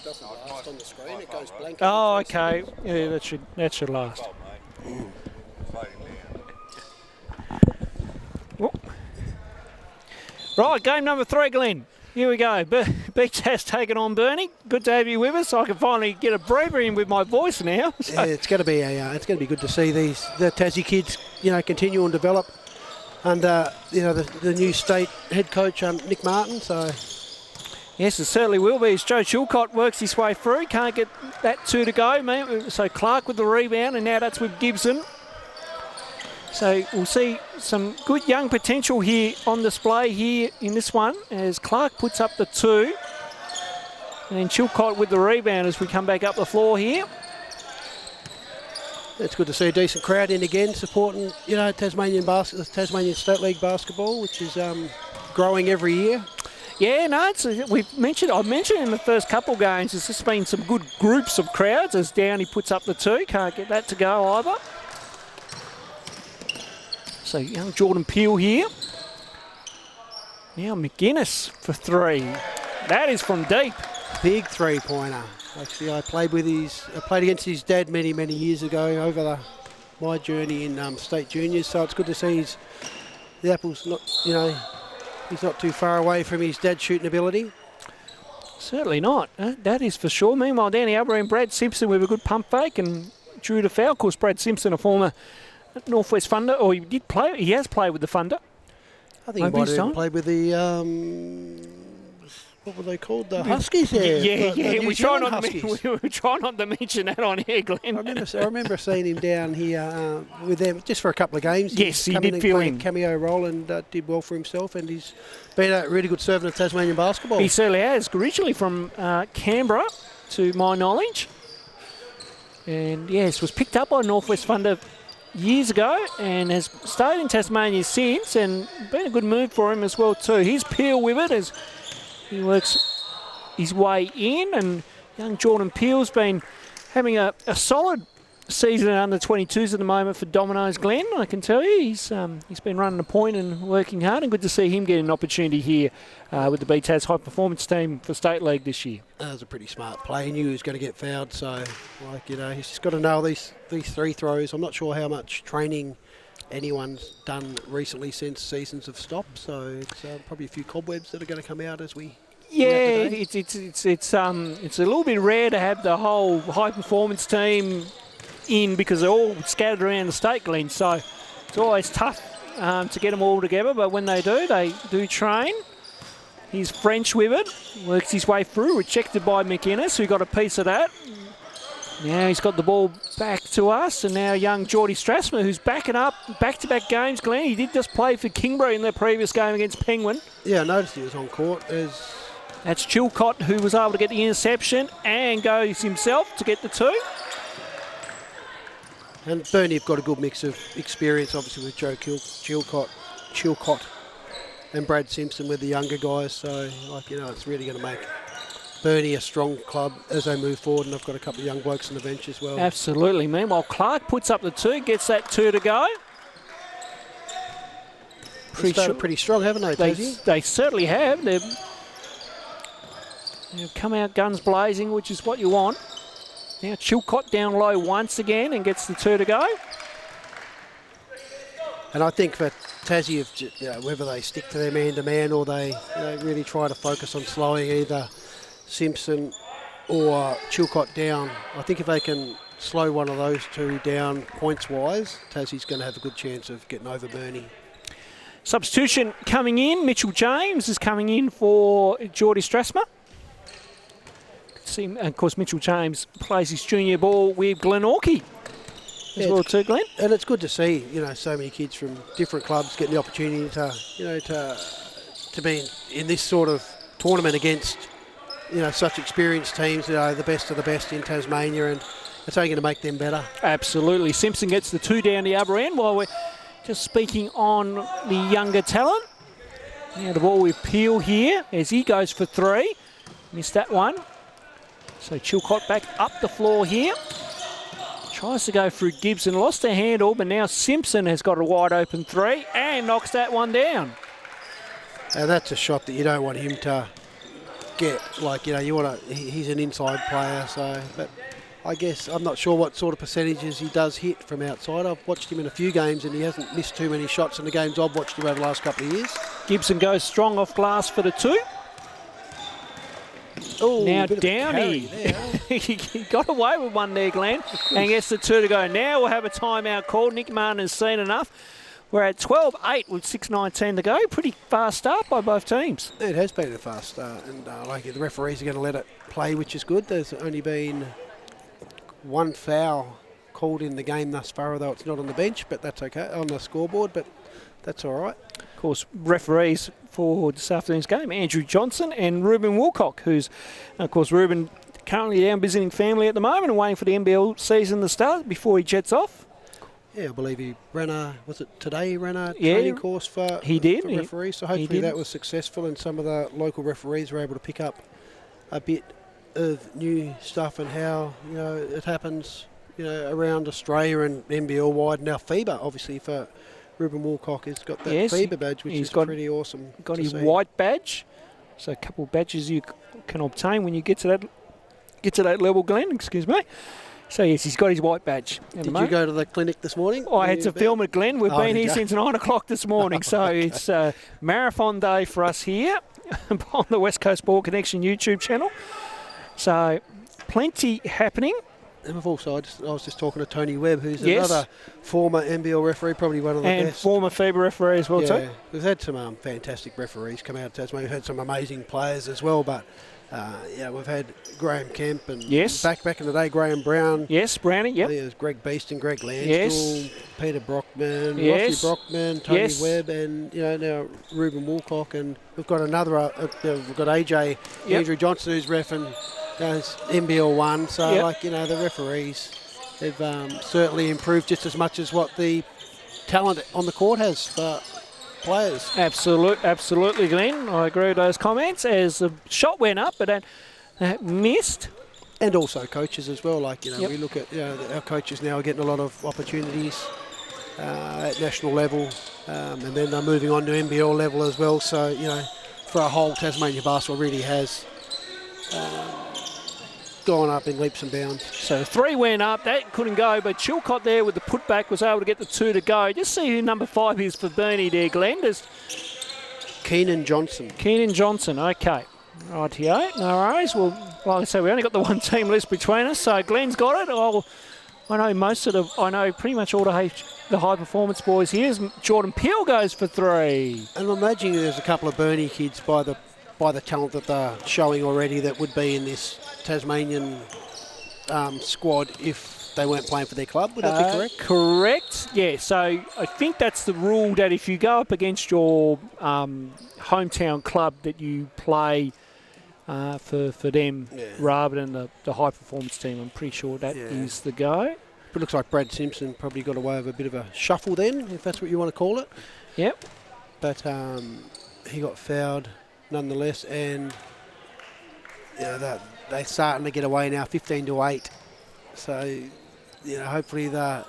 it doesn't last on the screen. It goes blank. Oh, okay. Yeah, that should last. Oh. Right, game number 3, Glenn. Here we go. BTAS taking on Burnie. Good to have you with us. I can finally get a breather in with my voice now. So. Yeah, it's going to be good to see the Tassie kids, continue and develop under the new state head coach Nick Martin. So. Yes, it certainly will be. As Joe Chilcott works his way through, can't get that 2 to go. So Clark with the rebound, and now that's with Gibson. So we'll see some good young potential here on display here in this one as Clark puts up the 2. And then Chilcott with the rebound as we come back up the floor here. It's good to see a decent crowd in again supporting, Tasmanian State League basketball, which is growing every year. Yeah, no, I mentioned in the first couple games, there's just been some good groups of crowds as Downey puts up the 2. Can't get that to go either. So young Jordan Peel here. Now McGuinness for 3. That is from deep. Big 3-pointer. Actually, I played against his dad many, many years ago over my journey in state juniors. So it's good to see the Apple's not, he's not too far away from his dad's shooting ability. Certainly not. That is for sure. Meanwhile, down the other end, Brad Simpson with a good pump fake and drew the foul. Of course, Brad Simpson, a former Northwest Thunder, or he has played with the Thunder. I think he might have played with the, what were they called? The Huskies there. Yeah. We try not to mention that on here, Glenn. I remember seeing him down here with them just for a couple of games. Yes, he did fill in. A cameo role and did well for himself, and he's been a really good servant of Tasmanian basketball. He certainly has. Originally from Canberra, to my knowledge. And yes, was picked up by Northwest Thunder years ago and has stayed in Tasmania since, and been a good move for him as well too. Here's Peel with it as he works his way in, and young Jordan Peel's been having a solid season under 22s at the moment for Domino's, Glenn. I can tell you he's been running a point and working hard, and good to see him get an opportunity here with the BTAS high performance team for State League this year. That was a pretty smart play. He knew he was going to get fouled, so he's just got to nail these 3 throws. I'm not sure how much training anyone's done recently since seasons have stopped, so it's probably a few cobwebs that are going to come out as we. Yeah, it's a little bit rare to have the whole high performance team in because they're all scattered around the state, Glenn. So it's always tough to get them all together, but when they do train. He's French with it, works his way through, rejected by McInnes, who got a piece of that. Now he's got the ball back to us, and now young Geordie Strasmer, who's backing up back-to-back games, Glenn. He did just play for Kingborough in their previous game against Penguin. Yeah, I noticed he was on court. That's Chilcott, who was able to get the interception and goes himself to get the 2. And Burnie have got a good mix of experience, obviously, with Joe Chilcott and Brad Simpson with the younger guys. So, it's really going to make Burnie a strong club as they move forward, and they've got a couple of young blokes on the bench as well. Absolutely. Meanwhile, Clark puts up the 2, gets that 2 to go. Pretty strong, haven't they, Tassie? They certainly have. They've come out guns blazing, which is what you want. Now Chilcott down low once again and gets the 2 to go. And I think that Tassie, whether they stick to their man-to-man or they really try to focus on slowing either Simpson or Chilcott down, I think if they can slow one of those 2 down points-wise, Tassie's going to have a good chance of getting over Burnie. Substitution coming in. Mitchell James is coming in for Geordie Strasmer. Of course, Mitchell James plays his junior ball with Glenorchy as well too, Glenn. And it's good to see, so many kids from different clubs getting the opportunity to be in this sort of tournament against, such experienced teams, the best of the best in Tasmania, and it's only going to make them better. Absolutely. Simpson gets the 2 down the other end while we're just speaking on the younger talent. Now the ball with Peel here as he goes for 3. Missed that one. So Chilcott back up the floor here. Tries to go through Gibson, lost a handle, but now Simpson has got a wide open 3 and knocks that one down. And that's a shot that you don't want him to get. Like, you want to. He's an inside player, so. But I guess I'm not sure what sort of percentages he does hit from outside. I've watched him in a few games, and he hasn't missed too many shots in the games I've watched him over the last couple of years. Gibson goes strong off glass for the 2. Oh, now Downey. He got away with one there, Glenn, and gets the 2 to go. Now we'll have a timeout call. Nick Martin has seen enough. We're at 12-8 with 6:19 to go. Pretty fast start by both teams. It has been a fast start, and the referees are going to let it play, which is good. There's only been one foul called in the game thus far, although it's not on the bench, but that's okay, on the scoreboard, but that's all right. Of course, referees for this afternoon's game, Andrew Johnson and Ruben Wilcock, who's, of course, Ruben currently down visiting family at the moment and waiting for the NBL season to start before he jets off. Yeah, I believe he ran was it today he ran a training course for referees, so hopefully that was successful, and some of the local referees were able to pick up a bit of new stuff and how it happens around Australia and NBL wide. Now FIBA, obviously, for Ruben Wilcock has got that FIBA badge, which is pretty awesome. Got his white badge, so a couple of badges you can obtain when you get to that level, Glenn. Excuse me. So yes, he's got his white badge. Did you go to the clinic this morning? I had to film it, Glenn. We've been here since 9 o'clock this morning, so it's marathon day for us here on the West Coast Ball Connection YouTube channel. So plenty happening. And we've also, I was just talking to Tony Webb, who's another former NBL referee, probably one of the best. And former FIBA referee as well, too. We've had some fantastic referees come out of Tasmania. We've had some amazing players as well, but we've had Graham Kemp and back in the day, Graham Brown. Yes, Brownie, yep. There's Greg Beeston, Greg Landstill, Peter Brockman, Rossi Brockman, Tony Webb, and now Ruben Wilcock, and we've got another. We've got AJ Andrew Johnson, who's reffing NBL 1. So the referees have certainly improved just as much as what the talent on the court has for players. Absolutely, Glenn. I agree with those comments. As the shot went up, but that missed. And also coaches as well. We look at our coaches now are getting a lot of opportunities at national level, and then they're moving on to NBL level as well. So for a whole, Tasmania basketball really has gone up in leaps and bounds. So 3 went up, that couldn't go, but Chilcott there with the putback was able to get the 2 to go. Just see who number 5 is for Burnie there, Glenn. Keenan Johnson, okay. Rightio, no worries. Well, like I say, we only got the one team list between us, so Glenn's got it. I know pretty much all the high performance boys here. Jordan Peel goes for 3. And I'm imagining there's a couple of Burnie kids by the talent that they're showing already that would be in this Tasmanian squad if they weren't playing for their club. Would that be correct? Correct, yeah. So I think that's the rule, that if you go up against your hometown club, that you play for them rather than the high performance team. I'm pretty sure that is the go. It looks like Brad Simpson probably got away with a bit of a shuffle then, if that's what you want to call it. Yep. But he got fouled nonetheless, and they're starting to get away now, 15-8. So, hopefully the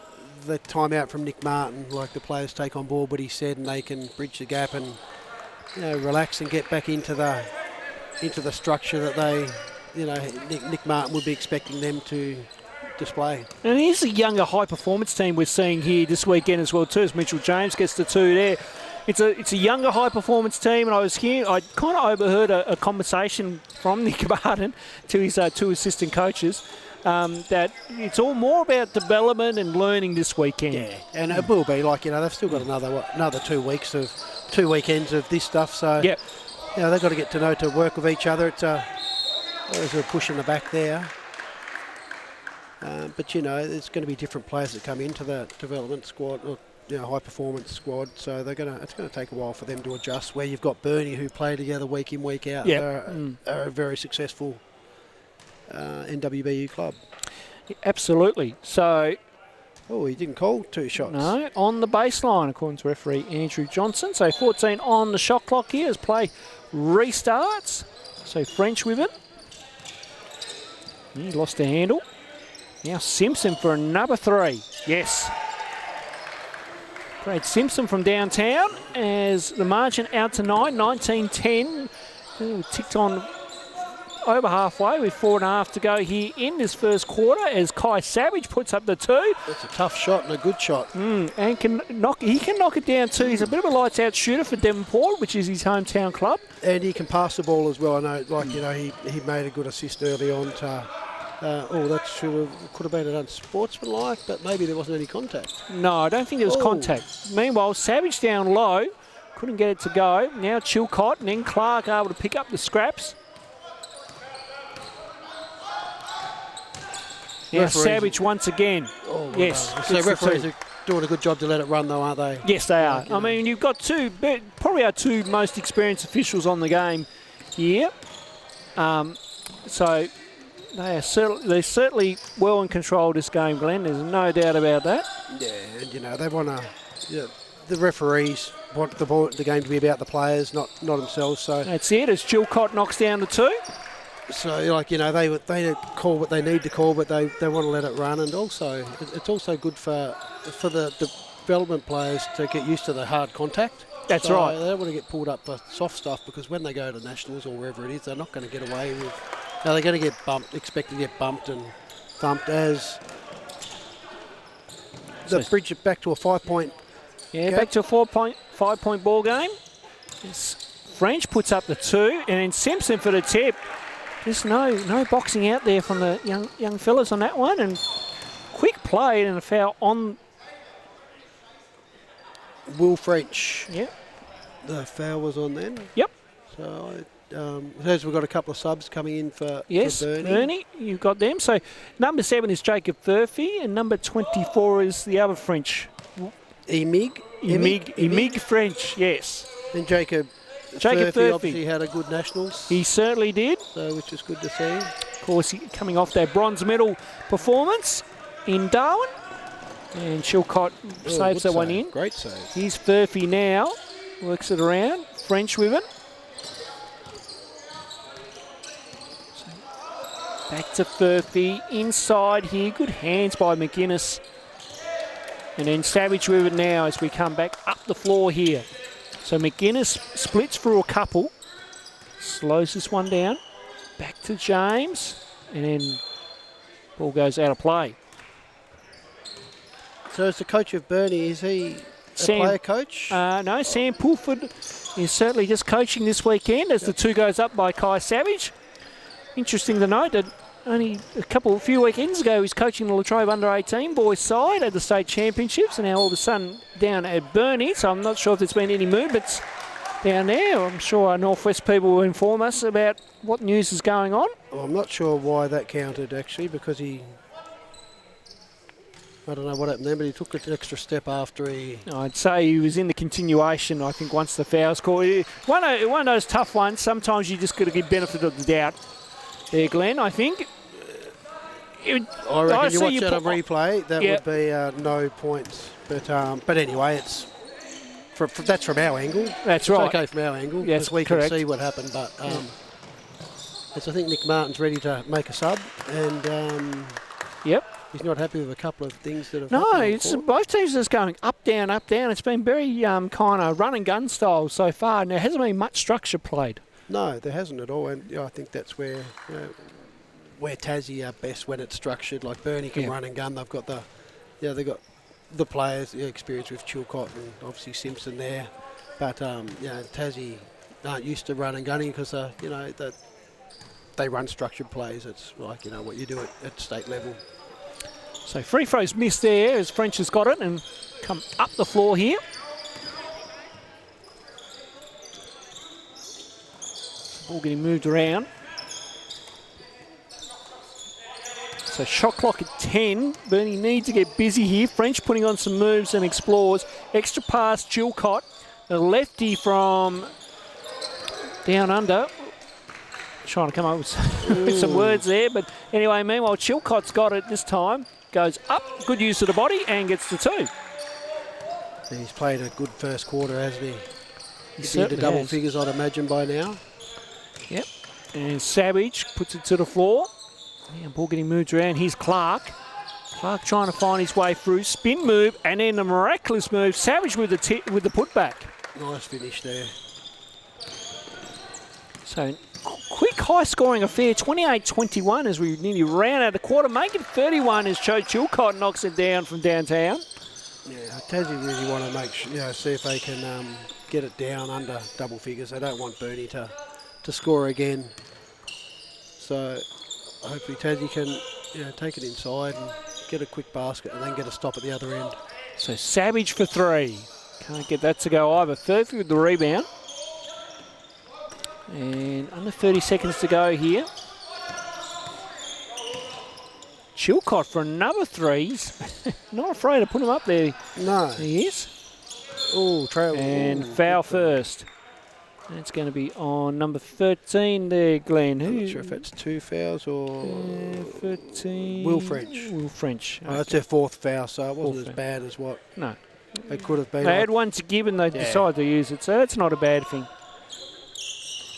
timeout from Nick Martin, like the players take on board what he said, and they can bridge the gap and relax and get back into the structure that they, Nick Martin would be expecting them to display. And here's a younger high performance team we're seeing here this weekend as well too, as Mitchell James gets the 2 there. It's a younger high performance team, and I kind of overheard a conversation from Nick Martin to his 2 assistant coaches that it's all more about development and learning this weekend. Yeah, and it will be they've still got another 2 weekends of this stuff. So they've got to get to work with each other. There's a push in the back there. But there's going to be different players that come into the development squad, or high performance squad. So it's going to take a while for them to adjust. Where you've got Burnie, who play together week in, week out. They're a very successful NWBU club. Absolutely. So. Oh, he didn't call 2 shots. No, on the baseline, according to referee Andrew Johnson. So 14 on the shot clock here as play restarts. So French with it. He lost the handle. Now Simpson for another 3. Yes. Brad Simpson from downtown as the margin out to 9, 19-10. Ooh, ticked on over halfway with 4.5 to go here in this first quarter as Kai Savage puts up the 2. It's a tough shot and a good shot. And he can knock it down too. He's a bit of a lights-out shooter for Devonport, which is his hometown club. And he can pass the ball as well. I know, he made a good assist early on to... that could have been an unsportsmanlike, but maybe there wasn't any contact. No, I don't think there was contact. Meanwhile, Savage down low, couldn't get it to go. Now Chilcott and then Clark able to pick up the scraps. Now Savage once again. Yes. So referees are doing a good job to let it run though, aren't they? Yes, they are. I mean, you've got probably our two most experienced officials on the game here. So they're certainly well in control of this game, Glenn. There's no doubt about that. Yeah, and they want to... the referees want the game to be about the players, not themselves. So that's it. As Chilcott knocks down the 2. So, they call what they need to call, but they want to let it run. And also, it's also good for the development players to get used to the hard contact. That's right. They don't want to get pulled up for soft stuff because when they go to nationals or wherever it is, they're not going to get away with... Now they're going to get bumped, expected to get bumped and thumped as... The bridge it back to a 5-point... Yeah, back to a 5-point ball game. French puts up the 2, and then Simpson for the tip. There's no boxing out there from the young fellas on that one, and quick play and a foul on Will French. Yep. The foul was on then. Yep. So we've got a couple of subs coming in for Burnie. You've got them. So number 7 is Jacob Furphy, and number 24 is the other French. Emig French, yes. And Jacob Furphy obviously had a good nationals. He certainly did. So, which is good to see. Of course, coming off that bronze medal performance in Darwin. And Chilcott saves that one in. Great save. Here's Furphy now. Works it around. French with it. So back to Furphy. Inside here. Good hands by McGuinness. And then Savage with it now as we come back up the floor here. So McGuinness splits through a couple, slows this one down, back to James, and then ball goes out of play. So as the coach of Burnie, is he a player coach? No, Sam Pulford is certainly just coaching this weekend as the 2 goes up by Kai Savage. Interesting to note that only a few weekends ago, he was coaching the Latrobe under-18 boys side at the state championships, and now all of a sudden down at Burnie. So I'm not sure if there's been any movements down there. I'm sure our Northwest people will inform us about what news is going on. Well, I'm not sure why that counted actually, because I don't know what happened there, but he took an extra step after he... I'd say he was in the continuation, I think, once the foul's called. One of those tough ones, sometimes you just got to give benefit of the doubt. There, Glenn, I think. I reckon you watch that on replay, that would be no points. But anyway, it's that's from our angle. That's right. It's okay from our angle Yes, because we correct. can see what happened. But I think Nick Martin's ready to make a sub, and he's not happy with a couple of things that have happened. It's both teams just going up, down, up, down. It's been very kind of run and gun style so far. There hasn't been much structure played. No, there hasn't at all, and I think that's where Tassie are best when it's structured. Like Burnie can run and gun. They've got the players, the experience with Chilcott and obviously Simpson there. But Tassie aren't used to run and gunning because they run structured plays. It's like what you do at state level. So free throws missed there as French has got it and come up the floor here. Ball getting moved around. So shot clock at 10. Burnie needs to get busy here. French putting on some moves and explores. Extra pass, Chilcott. The lefty from down under. Trying to come up with some words there. But anyway, meanwhile, Chilcott's got it this time. Goes up, good use of the body, and gets the 2. He's played a good first quarter, hasn't he? He's into double figures, I'd imagine, by now. Yep. And Savage puts it to the floor. Yeah, ball getting moved around. Here's Clark. Clark trying to find his way through. Spin move, and then a miraculous move. Savage with the putback. Nice finish there. So quick high-scoring affair, 28-21 as we nearly round out the quarter. Make it 31 as Joe Chilcott knocks it down from downtown. Yeah, Tassie really want to make sure, see if they can get it down under double figures. They don't want Burnie to score again. So hopefully Tassie can take it inside and get a quick basket and then get a stop at the other end. So Savage for 3. Can't get that to go either. Third with the rebound. And under 30 seconds to go here. Chilcott for another 3s. Not afraid to put him up there. No. He is. Oh, trail. And foul first. That's going to be on number 13 there, Glenn. I'm not sure if that's 2 fouls or... 13. Will French. Will French. Oh, that's their 4th foul, so it wasn't as bad as what no. it could have been. They had one to give and they decided to use it, so that's not a bad thing.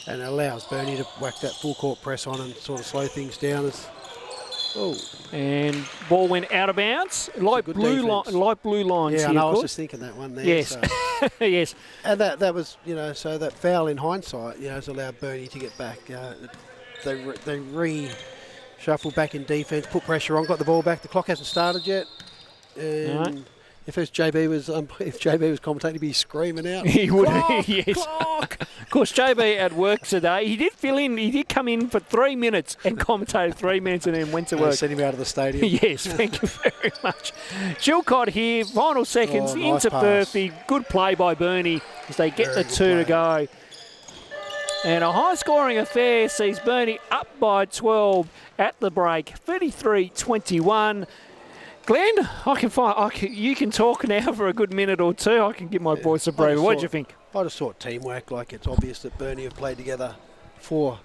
And it allows Burnie to whack that full court press on and sort of slow things down. And ball went out of bounds. Light blue lines yeah, here. I was just thinking that one there. Yes. So. Yes. And that was, so that foul in hindsight, has allowed Burnie to get back. They reshuffled back in defence, put pressure on, got the ball back. The clock hasn't started yet. And if JB was commentating, he'd be screaming out. He would. Clock, yes. Clock. Of course, JB at work today. He did fill in. He did come in for 3 minutes and commentated 3 minutes and then went to work. Sent him out of the stadium. Yes, thank you very much. Chilcott here, final seconds nice into pass. Furphy. Good play by Burnie as they get Very the good 2 to play. go. And a high-scoring affair sees Burnie up by 12 at the break, 33-21. Glenn, you can talk now for a good minute or two. I can give my voice a breather. What do you think? I just thought teamwork. It's obvious that Burnie have played together for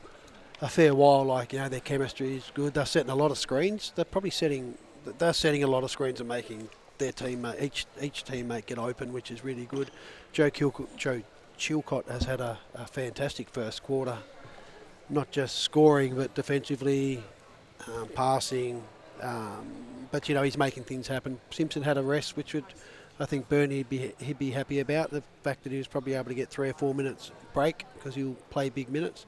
a fair while. Their chemistry is good. They're setting a lot of screens. They're setting a lot of screens and making their teammate, each teammate get open, which is really good. Joe Chilcott has had a fantastic first quarter, not just scoring but defensively, passing. But he's making things happen. Simpson had a rest, which I think Burnie he'd be happy about. The fact that he was probably able to get 3 or 4 minutes break because he'll play big minutes.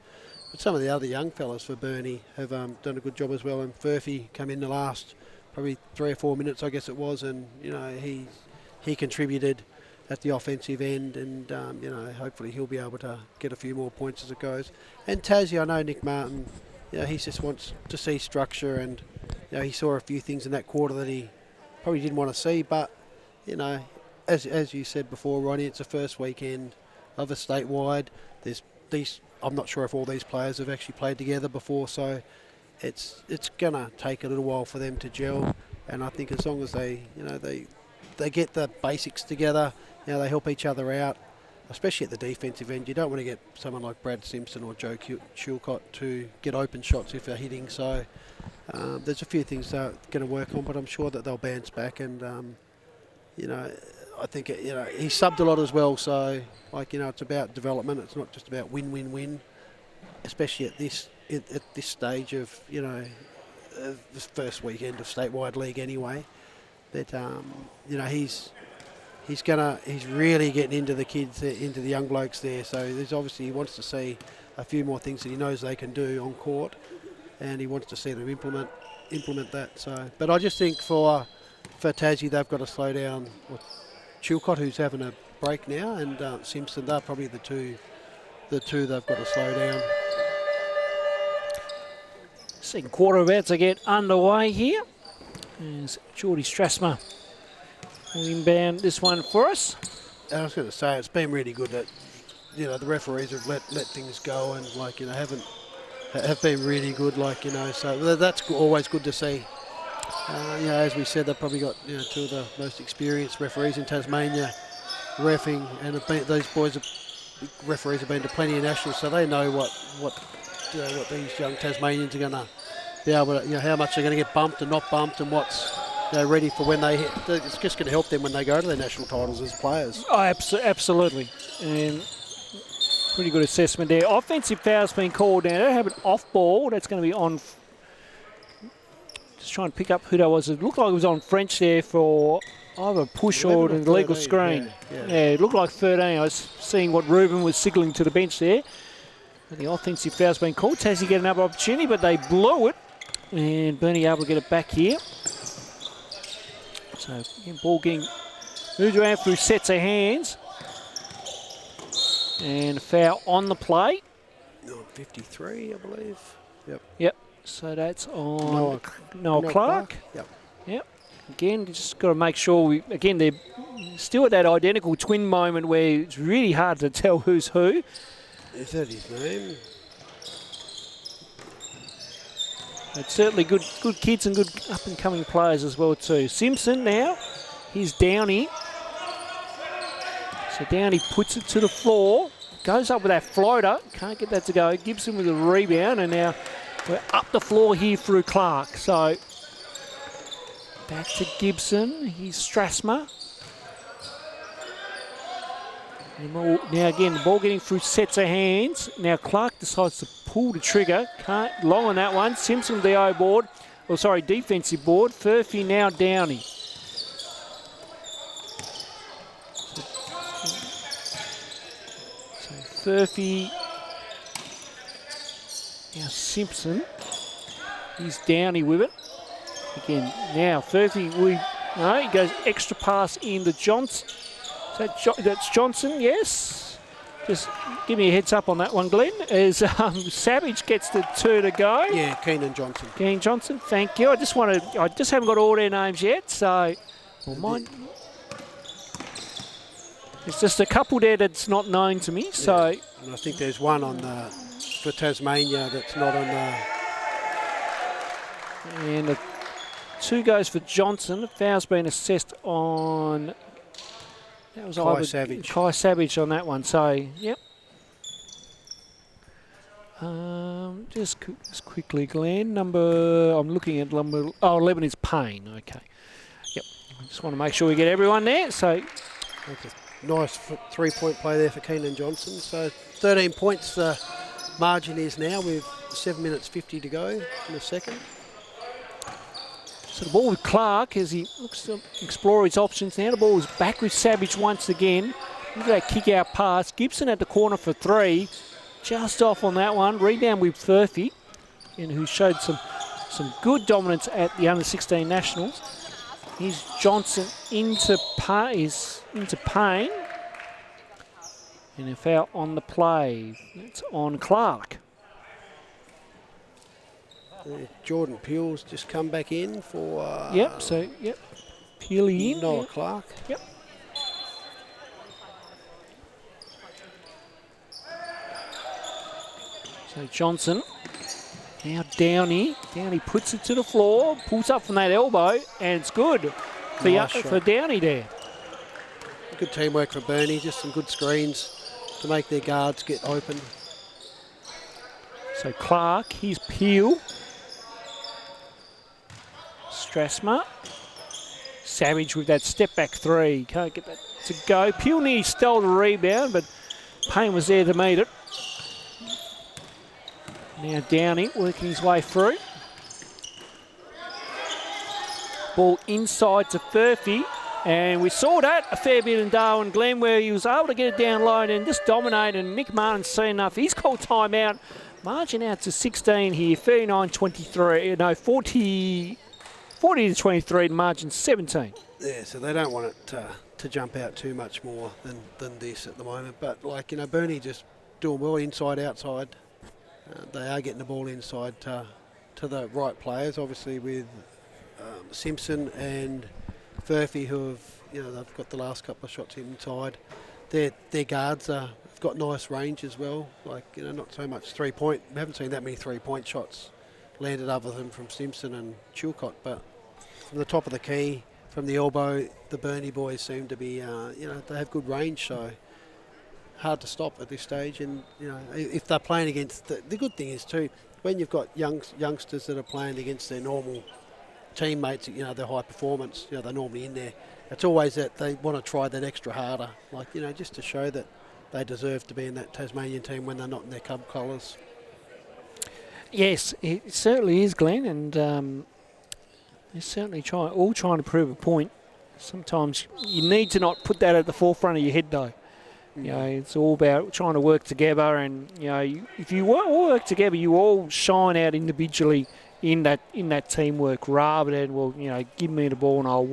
But some of the other young fellas for Burnie have done a good job as well. And Furphy come in the last probably 3 or 4 minutes, I guess it was, and he contributed at the offensive end, and hopefully he'll be able to get a few more points as it goes. And Tassie, I know Nick Martin, he just wants to see structure, and he saw a few things in that quarter that he probably didn't want to see, but as you said before, Ronnie, it's the first weekend of a statewide. There's these. I'm not sure if all these players have actually played together before, so it's gonna take a little while for them to gel. And I think as long as they get the basics together, they help each other out, especially at the defensive end. You don't want to get someone like Brad Simpson or Joe Chilcott to get open shots if they're hitting. So there's a few things they're going to work on, but I'm sure that they'll bounce back. And I think he subbed a lot as well. So it's about development. It's not just about win, especially at this stage of the first weekend of statewide league anyway. But he's really getting into the kids, into the young blokes there. So there's obviously he wants to see a few more things that he knows they can do on court, and he wants to see them implement that. So, but I just think for Tassie, they've got to slow down. Chilcott, who's having a break now, and Simpson, they're probably the two they've got to slow down. Second quarter about to get underway here. As Geordie Strasmer will inbound this one for us. I was going to say, it's been really good that the referees have let things go and have been really good. So that's always good to see. As we said, they've probably got 2 of the most experienced referees in Tasmania reffing, and referees have been to plenty of nationals, so they know what these young Tasmanians are going to be able to, how much they're going to get bumped and not bumped, and what's ready for when they hit. It's just going to help them when they go to their national titles as players. Oh, absolutely. And pretty good assessment there. Offensive foul's been called down. They don't have an off ball. That's going to be on. Just trying to pick up who that was. It looked like it was on French there for either a push or an illegal screen. Yeah, it looked like 13. I was seeing what Ruben was signalling to the bench there. The offensive foul's been called. Tassie get another opportunity, but they blew it. And Burnie able to get it back here. So, again, ball getting moved around through sets of hands. And a foul on the play. 53, I believe. Yep. So that's on Noah Clark. Yep. Again, just got to make sure they're still at that identical twin moment where it's really hard to tell who's who. Is that his name? It's certainly good kids and good up-and-coming players as well too. Simpson now, here's Downey. So Downey puts it to the floor, goes up with that floater, can't get that to go. Gibson with a rebound, and now we're up the floor here through Clark. So back to Gibson, here's Strasmer. Now again, the ball getting through sets of hands. Now Clark decides to pull the trigger. Can't long on that one. Simpson with the O board. Well, sorry, defensive board. Furphy now Downey. So Furphy. Now Simpson. He's Downey with it. Again, now Furphy. He goes extra pass in the Johnson. So that's Johnson, yes. Just give me a heads up on that one, Glenn. As Savage gets the two to go. Yeah, Keenan Johnson. Keenan Johnson, thank you. I just haven't got all their names yet, so mine. It's just a couple there that's not known to me. So, and I think there's one on for Tasmania that's not on the. And the two goes for Johnson. The foul's been assessed on. That was Kai Savage on that one. So, yep. Just quickly, Glenn. I'm looking at number. 11 is Payne. Okay. Yep. I just want to make sure we get everyone there. So, okay. Nice three-point play there for Keenan Johnson. So 13 points the margin is now with 7 minutes 50 to go in the second. So the ball with Clark as he looks to explore his options now. The ball is back with Savage once again. Look at that kick-out pass. Gibson at the corner for three. Just off on that one. Rebound with Furphy, and who showed some good dominance at the under-16 Nationals. Here's Johnson into Payne. And a foul on the play. It's on Clark. Jordan Peel's just come back in for... Peely in. Noah Clark. Yep. So Johnson. Now Downey. Downey puts it to the floor, pulls up from that elbow, and it's good for Downey there. Good teamwork for Burnie, just some good screens to make their guards get open. So Clark, here's Peel. Strasmer. Savage with that step back three. Can't get that to go. Peel nearly stole the rebound, but Payne was there to meet it. Now Downey working his way through. Ball inside to Furphy. And we saw that a fair bit in Darwin Glen where he was able to get it down low and just dominate. And Nick Martin's seen enough. He's called timeout. Margin out to 16 here. 39-23. No, 40 to 23. Margin 17. Yeah, so they don't want it to jump out too much more than this at the moment. But, Burnie just doing well inside, outside. They are getting the ball inside to the right players, obviously with Simpson and Furphy, who have, they've got the last couple of shots inside. Their guards have got nice range as well. Not so much 3-point. We haven't seen that many 3-point shots landed other than from Simpson and Chilcott. But from the top of the key, from the elbow, the Burnie boys seem to be, they have good range. So hard to stop at this stage. And, if they're playing against, the good thing is too, when you've got youngsters that are playing against their normal teammates, their high performance, they're normally in there. It's always that they want to try that extra harder, just to show that they deserve to be in that Tasmanian team when they're not in their club colours. Yes, it certainly is, Glenn, and they're certainly trying to prove a point. Sometimes you need to not put that at the forefront of your head, though. You know, it's all about trying to work together, and if you all work together, you all shine out individually in that teamwork, rather than give me the ball and I'll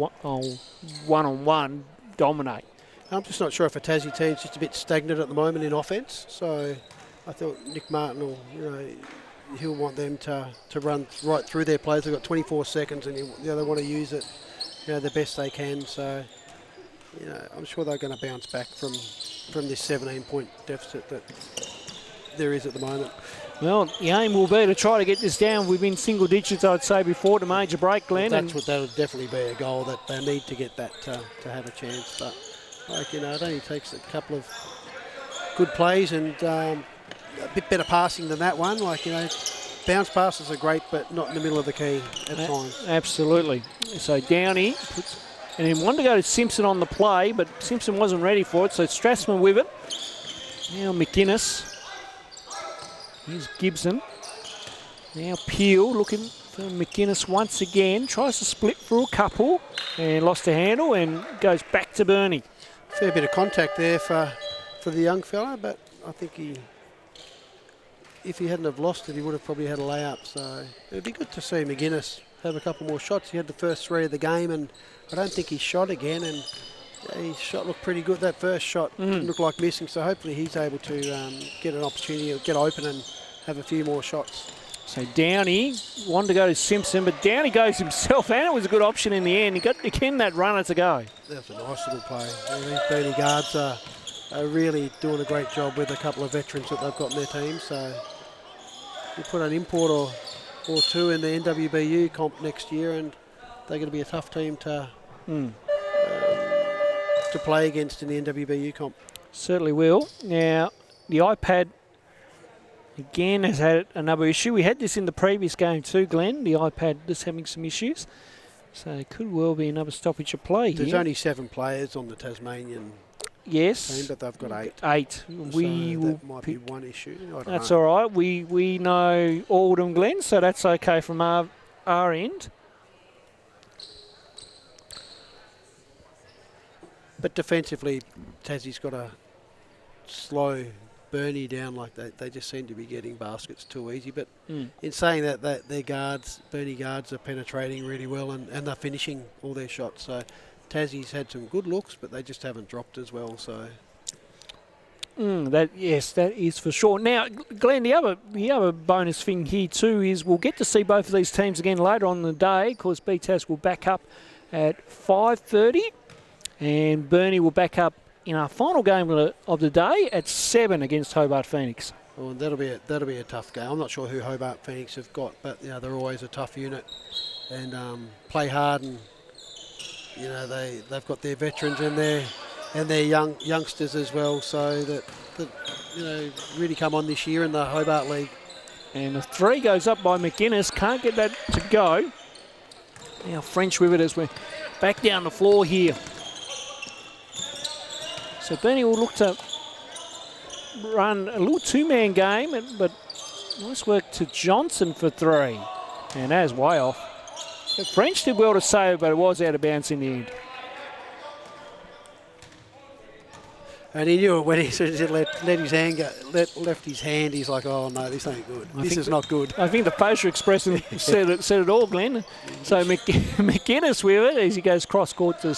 one-on-one dominate. I'm just not sure if a Tassie team's just a bit stagnant at the moment in offence. So I thought Nick Martin will, he'll want them to run right through their plays. They've got 24 seconds, and they want to use it, the best they can. So, I'm sure they're going to bounce back from this 17-point deficit that there is at the moment. Well, the aim will be to try to get this down within single digits, I'd say, before the major break, Glenn. Well, that'll definitely be a goal that they need to get that to have a chance. But, it only takes a couple of good plays and a bit better passing than that one. Bounce passes are great, but not in the middle of the key at times. Absolutely. So Downey puts, and then wanted to go to Simpson on the play, but Simpson wasn't ready for it, so Strassman with it. Now McInnes. Here's Gibson. Now Peel looking for McInnes once again. Tries to split through a couple and lost a handle and goes back to Burnie. Fair bit of contact there for the young fella, but I think if he hadn't have lost it, he would have probably had a layup. So it'd be good to see McInnes have a couple more shots. He had the first 3 of the game, and I don't think he shot again, and his shot looked pretty good. That first shot didn't look like missing, so hopefully he's able to get an opportunity to get open and have a few more shots. So Downey wanted to go to Simpson, but Downey goes himself, and it was a good option in the end. He got again that runner to go. That's a nice little play. These Burnie guards are really doing a great job with a couple of veterans that they've got in their team. So you put an import or two in the NWBU comp next year, and they're going to be a tough team to play against in the NWBU comp. Certainly will. Now, the iPad again has had another issue. We had this in the previous game too, Glenn. The iPad is having some issues. So it could well be another stoppage of play here. There's only 7 players on the Tasmanian team, but they've got 8. 8. So that might be one issue. That's all right. We know all of them, Glenn, so that's okay from our end. But defensively, Tassie's got to slow Burnie down. They just seem to be getting baskets too easy. But in saying that their guards, Burnie guards, are penetrating really well and they're finishing all their shots. So Tassie's had some good looks, but they just haven't dropped as well. So that is for sure. Now, Glenn, the other bonus thing here too is we'll get to see both of these teams again later on in the day. Of course, BTAS will back up at 5:30. And Burnie will back up in our final game of the day at 7 against Hobart Phoenix. Well, that'll be a tough game. I'm not sure who Hobart Phoenix have got, but they're always a tough unit and play hard. And they've got their veterans and their youngsters as well. So that really come on this year in the Hobart League. And the 3 goes up by McInnes. Can't get that to go. Now French with it as we're back down the floor here. So Burnie will look to run a little 2-man game, but nice work to Johnson for 3. And that is way off. The French did well to save, but it was out of bounds in the end. And he knew it when he let his hand go, left his hand. He's like, oh no, this ain't good. This is not good. I think the facial expression said it all, Glenn. So McInnes with it as he goes cross court to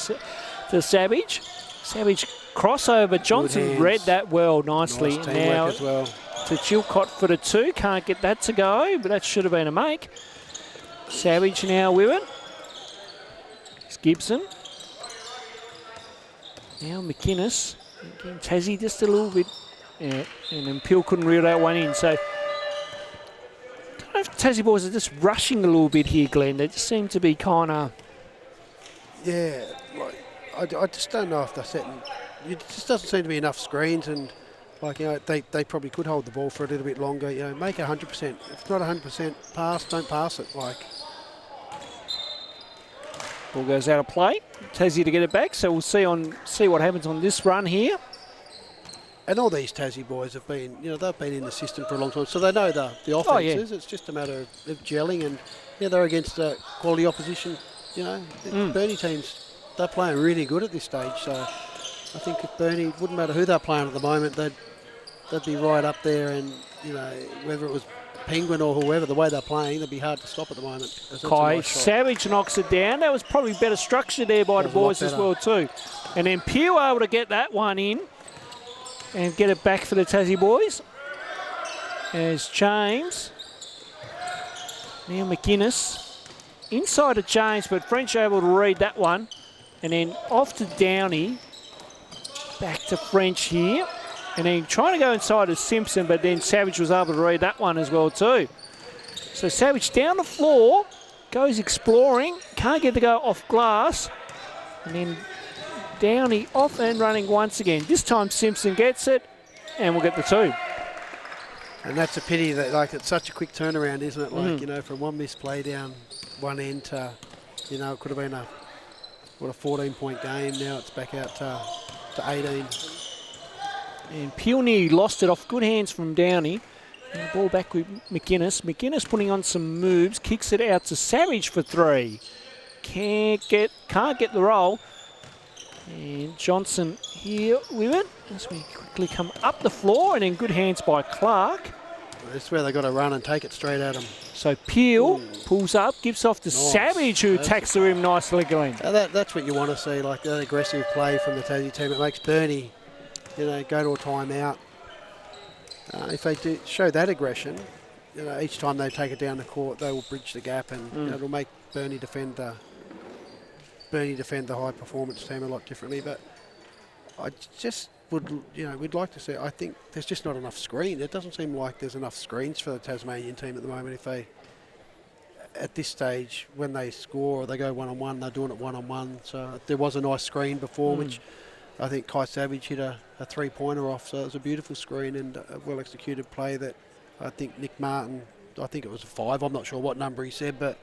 Savage. Savage crossover. Johnson read that well nicely. Nice now as well. To Chilcott for the 2. Can't get that to go, but that should have been a make. Savage now with it. It's Gibson. Now McInnes. Again, Tassie just a little bit. Yeah, and then Peel couldn't reel that one in. So I don't know if Tassie boys are just rushing a little bit here, Glenn. They just seem to be kind of... Yeah, I just don't know if they're setting... It just doesn't seem to be enough screens, and they probably could hold the ball for a little bit longer. Make 100%. If it's not 100% pass, don't pass it. Ball goes out of play. Tassie to get it back, so we'll see what happens on this run here. And all these Tassie boys have been, they've been in the system for a long time, so they know the offenses. Oh, yeah. It's just a matter of gelling, and they're against quality opposition. Burnie teams, they're playing really good at this stage, so I think if Burnie, wouldn't matter who they're playing at the moment, they'd be right up there, and whether it was Penguin or whoever, the way they're playing, they'd be hard to stop at the moment. Kai Nice Savage knocks it down. That was probably better structure there by the boys as well too. And then Pugh able to get that one in and get it back for the Tassie boys. As James, now McInnes, inside of James, but French able to read that one. And then off to Downey, back to French here. And then trying to go inside of Simpson, but then Savage was able to read that one as well too. So Savage down the floor, goes exploring, can't get the go off glass. And then Downey off and running once again. This time Simpson gets it, and we'll get the two. And that's a pity that it's such a quick turnaround, isn't it? Like, from one misplay down one end to, it could have been a 14-point game. Now it's back out to 18. And Peony lost it off good hands from Downey. And the ball back with McInnes. McInnes putting on some moves, kicks it out to Savage for three. Can't get the roll. And Johnson here with it as we quickly come up the floor, and then good hands by Clark. That's where they got to run and take it straight at him. So Peel pulls up, gives off to Savage, who attacks the rim nicely, Glenn. That's what you want to see, like that aggressive play from the Tassie team. It makes Burnie, go to a timeout. If they do show that aggression, each time they take it down the court, they will bridge the gap, and it'll make Burnie defend the high performance team a lot differently. But I just would, we'd like to see. I think there's just not enough screen. It doesn't seem like there's enough screens for the Tasmanian team at the moment. If they, at this stage, when they score or they go one-on-one, they're doing it one-on-one. So there was a nice screen before, which I think Kai Savage hit a three-pointer off. So it was a beautiful screen and a well-executed play that I think Nick Martin, I think it was a 5. I'm not sure what number he said, but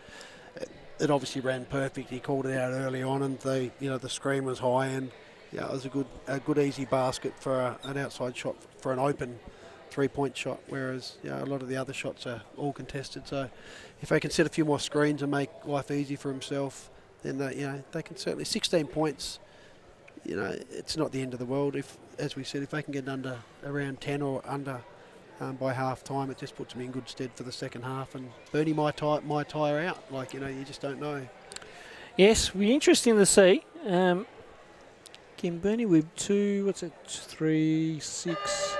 it obviously ran perfect. He called it out early on, and the screen was high, and it was a good easy basket for an outside shot for an open three-point shot. Whereas a lot of the other shots are all contested. So if they can set a few more screens and make life easy for himself, then they can certainly 16 points. It's not the end of the world. If, as we said, if they can get under around 10 or under by half time, it just puts them in good stead for the second half. And Burnie might tire out. You just don't know. Yes, it'll be interesting to see. Again, Burnie with 2, 3, 6,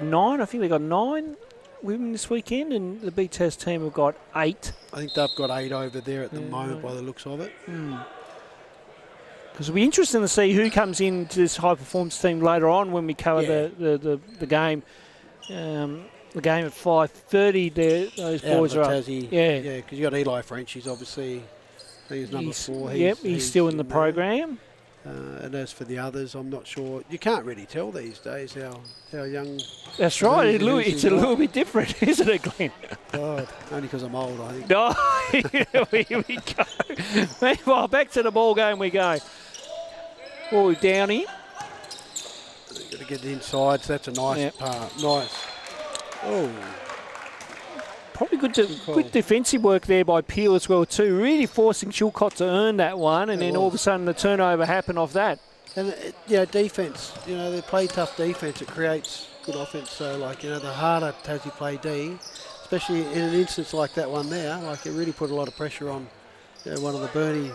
9. I think they got 9 women this weekend, and the BTAS team have got 8. I think they've got 8 over there at the moment by the looks of it. Because it'll be interesting to see who comes into this high performance team later on when we cover the game. The game at 5:30. Those boys are up. Tassie. Yeah, because you got Eli French. He's obviously number 4. He's still in the program. And as for the others, I'm not sure. You can't really tell these days how young. That's right. It's a little bit different, isn't it, Glenn? God, only because I'm old, I think. No, here we go. Meanwhile, back to the ball game we go. Oh, Downey. Got to get inside. So that's a nice part. Nice. Oh. Probably good defensive work there by Peel as well too. Really forcing Chilcott to earn that one, and then all of a sudden the turnover happened off that. And defence. They play tough defence. It creates good offence. So the harder Tassie play D, especially in an instance like that one there, it really put a lot of pressure on one of the Burnie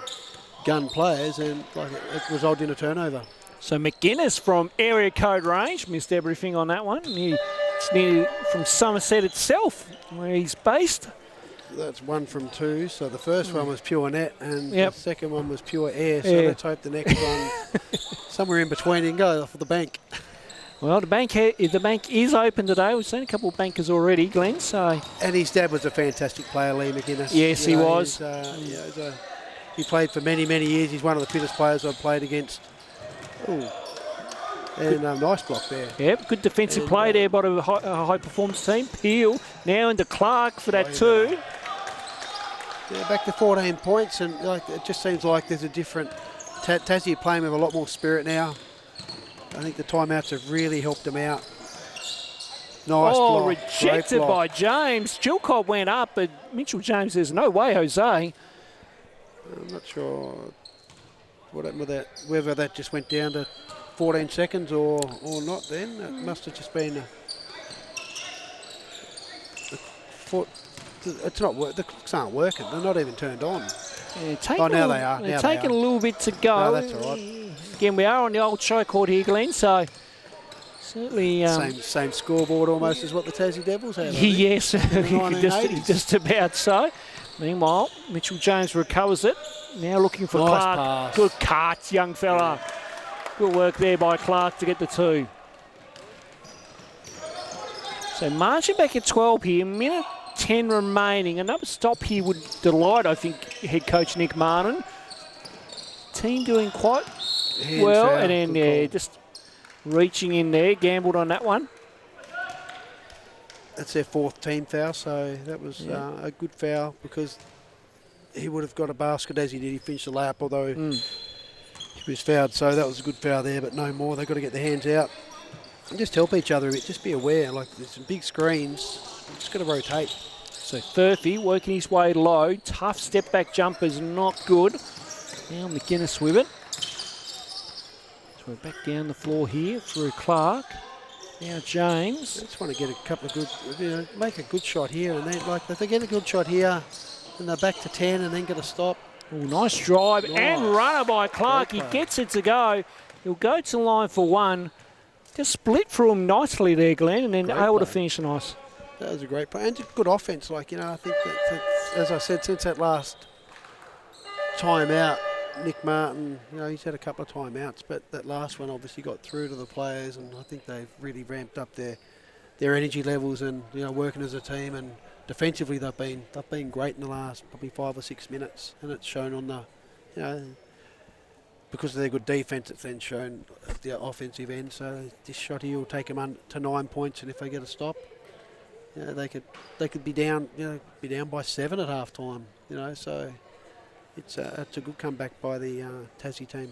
gun players, and it resulted in a turnover. So McInnes from area code range missed everything on that one. It's near from Somerset itself, where he's based. That's 1 from 2. So the first one was pure net, and the second one was pure air. So let's hope the next one, somewhere in between, he can go off the bank. Well, the bank is open today. We've seen a couple of bankers already, Glenn. So and his dad was a fantastic player, Lee McInnes. Yes, he was. He played for many, many years. He's one of the fittest players I've played against. Ooh. And nice block there. Yep, good defensive play there by a high performance team. Peel now into Clark for that 2. Yeah, back to 14 points, and it just seems like there's a different. Tassie are playing with a lot more spirit now. I think the timeouts have really helped them out. Nice block. Rejected by James. Chilcott went up, but Mitchell James says, no way, Jose. I'm not sure what happened with that? Whether that just went down to 14 seconds or not. Then it must have just been. It's not. The clocks aren't working. They're not even turned on. Yeah, now they are. They're taking a little bit to go. No, that's all right. Again, we are on the old show court here, Glenn. So certainly same scoreboard almost as what the Tassie Devils have. Yes, just about so. Meanwhile, Mitchell James recovers it. Now looking for Nice Clark. pass. Good cut, young fella. Good work there by Clark to get the 2. So marching back at 12 here, minute 10 remaining. Another stop here would delight, I think, head coach Nick Martin. Team doing quite well, and then just reaching in there, gambled on that one. That's their 4th team foul, so that was a good foul because he would have got a basket as he did. He finished the lap, although he was fouled, so that was a good foul there, but no more. They've got to get their hands out and just help each other a bit. Just be aware, like there's some big screens. Just got to rotate. So Thurphy working his way low. Tough step back jumper's not good. Now McGuinness with it. So we're back down the floor here through Clark. Now James. I just want to get a couple of good, make a good shot here, and then like if they get a good shot here, and they're back to 10, and then get a stop. Oh, nice drive and runner by Clark. He gets it to go. He'll go to the line for 1. Just split through him nicely there, Glenn, and then able to finish nice. That was a great play and good offense. Like I think that as I said, since that last time out, Nick Martin, he's had a couple of timeouts, but that last one obviously got through to the players, and I think they've really ramped up their energy levels and working as a team. And defensively, they've been great in the last probably 5 or 6 minutes, and it's shown on the because of their good defence, it's then shown at the offensive end. So this shot here will take them to 9 points, and if they get a stop, they could be down by 7 at half time. So. It's a good comeback by the Tassie team.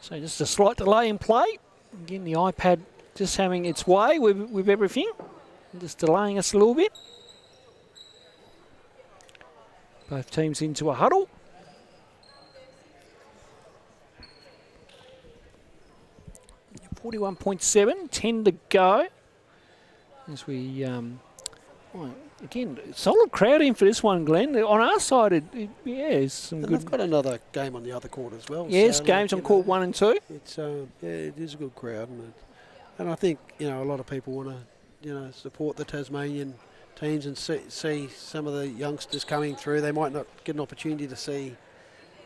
So just a slight delay in play. Again, the iPad just having its way with everything. Just delaying us a little bit. Both teams into a huddle. .7, 10 to go. As we... again, solid crowd in for this one, Glenn. On our side, it's some good. They've got another game on the other court as well. Yes, so games on court 1 and 2. It's it is a good crowd, and I think a lot of people want to support the Tasmanian teams and see some of the youngsters coming through. They might not get an opportunity to see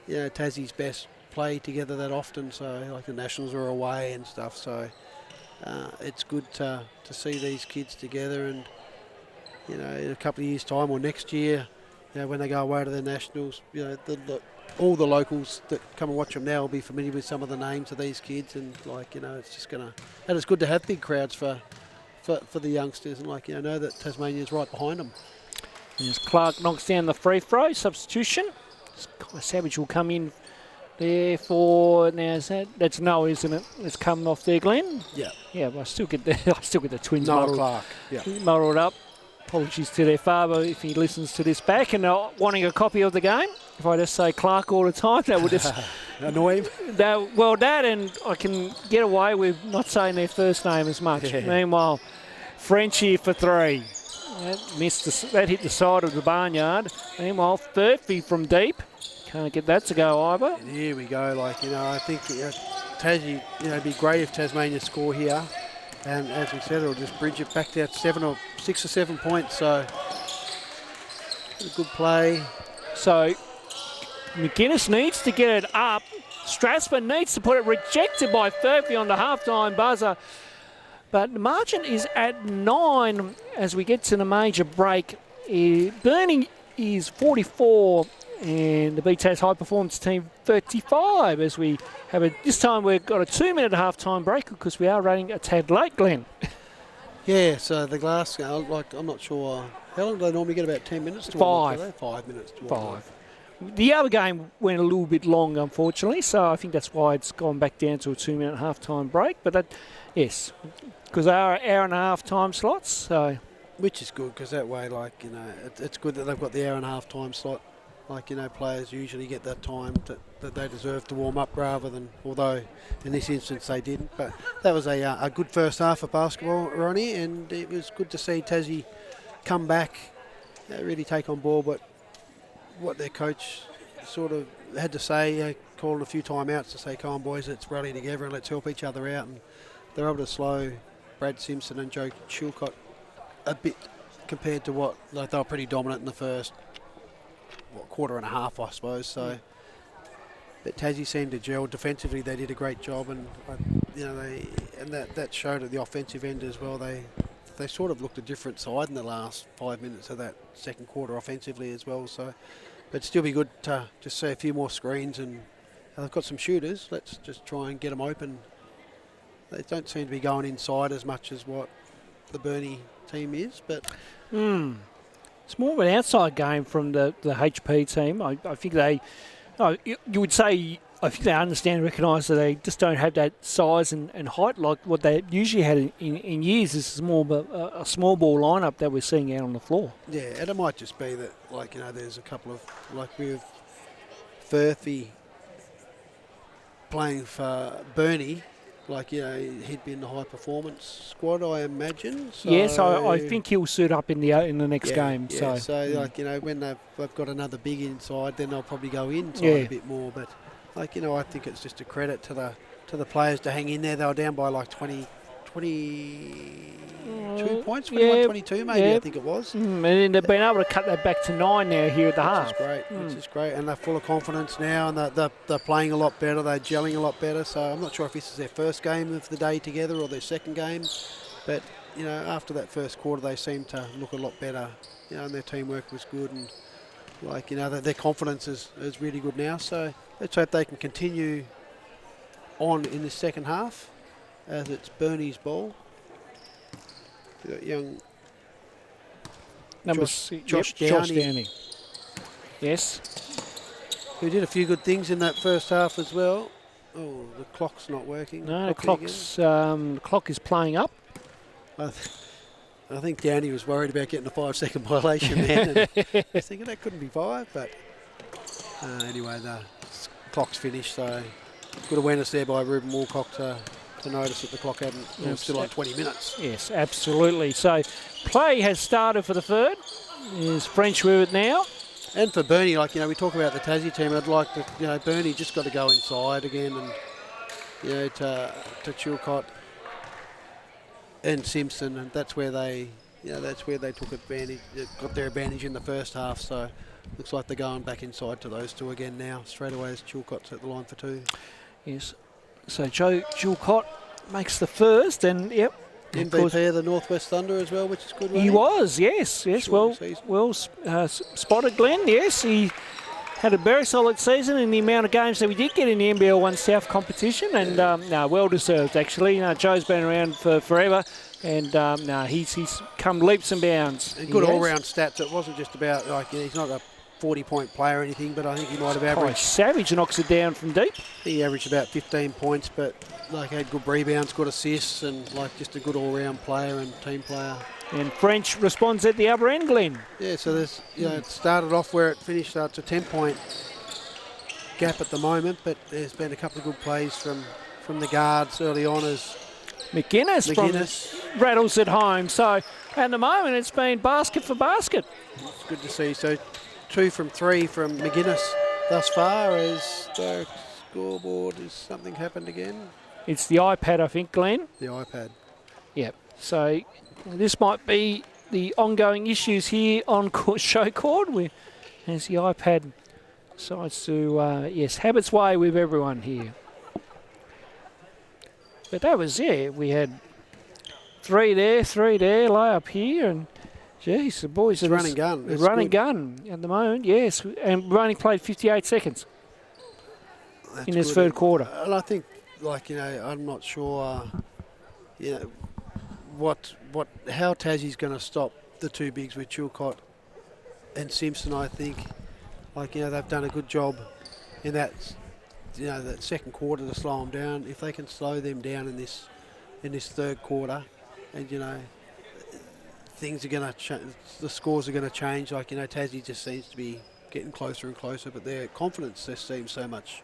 Tassie's best play together that often. So like the Nationals are away and stuff. So it's good to see these kids together and. In a couple of years' time or next year, when they go away to the Nationals, all the locals that come and watch them now will be familiar with some of the names of these kids, and it's just gonna. And it's good to have big crowds for the youngsters, and know that Tasmania's right behind them. As Clark knocks down the free throw substitution, Savage will come in there for now. That's Noah, isn't it? It's coming off there, Glenn. Yeah. Yeah, but I still get the Twins Noah Clark. Yeah. Muddled up. Apologies to their father if he listens to this back and wanting a copy of the game. If I just say Clark all the time, that would just annoy him. That and I can get away with not saying their first name as much. Yeah. Meanwhile, French here for 3. That hit the side of the barnyard. Meanwhile, Thurphy from deep. Can't get that to go either. And here we go. I think Tassie, it'd be great if Tasmania score here. And as we said, it'll just bridge it back to 6 or 7 points. So, a good play. So, McGuinness needs to get it up. Strasburg needs to put it rejected by Thurphy on the halftime buzzer. But the margin is at 9 as we get to the major break. Burnie is 44 and the BTAS high performance team 35 as we have this time we've got a 2-minute half-time break because we are running a tad late, Glenn. Yeah, so the glass, I'm not sure. How long do they normally get? About 10 minutes? To 5. 5 minutes to 5. The other game went a little bit long, unfortunately, so I think that's why it's gone back down to a 2-minute half-time break. But yes, because they are hour and a half time slots. So. Which is good because that way, it's good that they've got the hour and a half time slot Like, players usually get that time that they deserve to warm up rather than, although in this instance they didn't. But that was a good first half of basketball, Ronnie, and it was good to see Tassie come back, really take on board what their coach sort of had to say, calling a few timeouts to say, come on boys, let's rally together and let's help each other out. And they're able to slow Brad Simpson and Joe Chilcott a bit compared to what, like, they were pretty dominant in the first quarter and a half, I suppose. So, but Tassie seemed to gel defensively. They did a great job, and that showed at the offensive end as well. They sort of looked a different side in the last 5 minutes of that second quarter offensively as well. So, but it'd still be good to just see a few more screens, and they've got some shooters. Let's just try and get them open. They don't seem to be going inside as much as what the Burnie team is, but. It's more of an outside game from the HP team. I think they, you would say, I think they understand and recognise that they just don't have that size and height like what they usually had in years. This is more of a small ball lineup that we're seeing out on the floor. Yeah, and it might just be that, like, there's a couple of, like with Furphy playing for Burnie, like, he'd be in the high performance squad, I imagine. So yes, I think he'll suit up in the next game. Yeah, so like, when they've got another big inside, then they'll probably go inside a bit more. But, like, I think it's just a credit to the players to hang in there. They were down by like 22 points, 21, 22 maybe, I think it was. And then they've been able to cut that back to 9 now here at the half. Which is great. And they're full of confidence now, and they're playing a lot better. They're gelling a lot better. So I'm not sure if this is their first game of the day together or their second game. But, after that first quarter, they seem to look a lot better. And their teamwork was good. And, like, their confidence is really good now. So let's hope they can continue on in the second half as it's Burnie's ball. We've got young Josh Downey. Yes. Who did a few good things in that first half as well. Oh, the clock's not working. No, the clock is playing up. I think Downey was worried about getting a 5-second violation then. And I was thinking that couldn't be 5, but anyway, the clock's finished. So good awareness there by Ruben Woolcock to notice that the clock was still on 20 minutes. Yes, absolutely. So play has started for the third. There's French with it now. And for Burnie, like, we talk about the Tassie team, I'd like to, Burnie just got to go inside again and, to Chilcott and Simpson, and that's where they took advantage, got their advantage in the first half. So looks like they're going back inside to those two again now, straight away as Chilcott's at the line for 2. Yes. So Joe Chilcott makes the first, and MVP of the Northwest Thunder as well, which is good. He was, yes. Well spotted, Glenn. Yes, he had a very solid season in the amount of games that we did get in the NBL 1 South competition, and well deserved actually. Joe's been around for forever, and he's come leaps and bounds. And good all-round stats. It wasn't just about, like, he's not a 40-point player or anything, but I think he might have averaged. Savage knocks it down from deep. He averaged about 15 points, but like had good rebounds, good assists, and like just a good all-round player and team player. And French responds at the other end, Glenn. Yeah, so there's, it started off where it finished. It's a 10-point gap at the moment, but there's been a couple of good plays from the guards early on as McGuinness rattles it home. So at the moment, it's been basket for basket. It's good to see. So 2 from 3 from McGuinness thus far. As the scoreboard, has something happened again? It's the iPad, I think, Glenn. The iPad. Yep. So this might be the ongoing issues here on show cord, as the iPad decides to, have its way with everyone here. But that was it. We had 3 there, lay up here, and geez, the boys are running gun. It's running gun at the moment, yes. And we've only played 58 seconds in this third quarter. And I think, I'm not sure, how Tassie's going to stop the 2 bigs with Chilcott and Simpson. I think, they've done a good job in that, that second quarter to slow them down. If they can slow them down in this third quarter, and things are going to change, the scores are going to change. Tassie just seems to be getting closer and closer, but their confidence just seems so much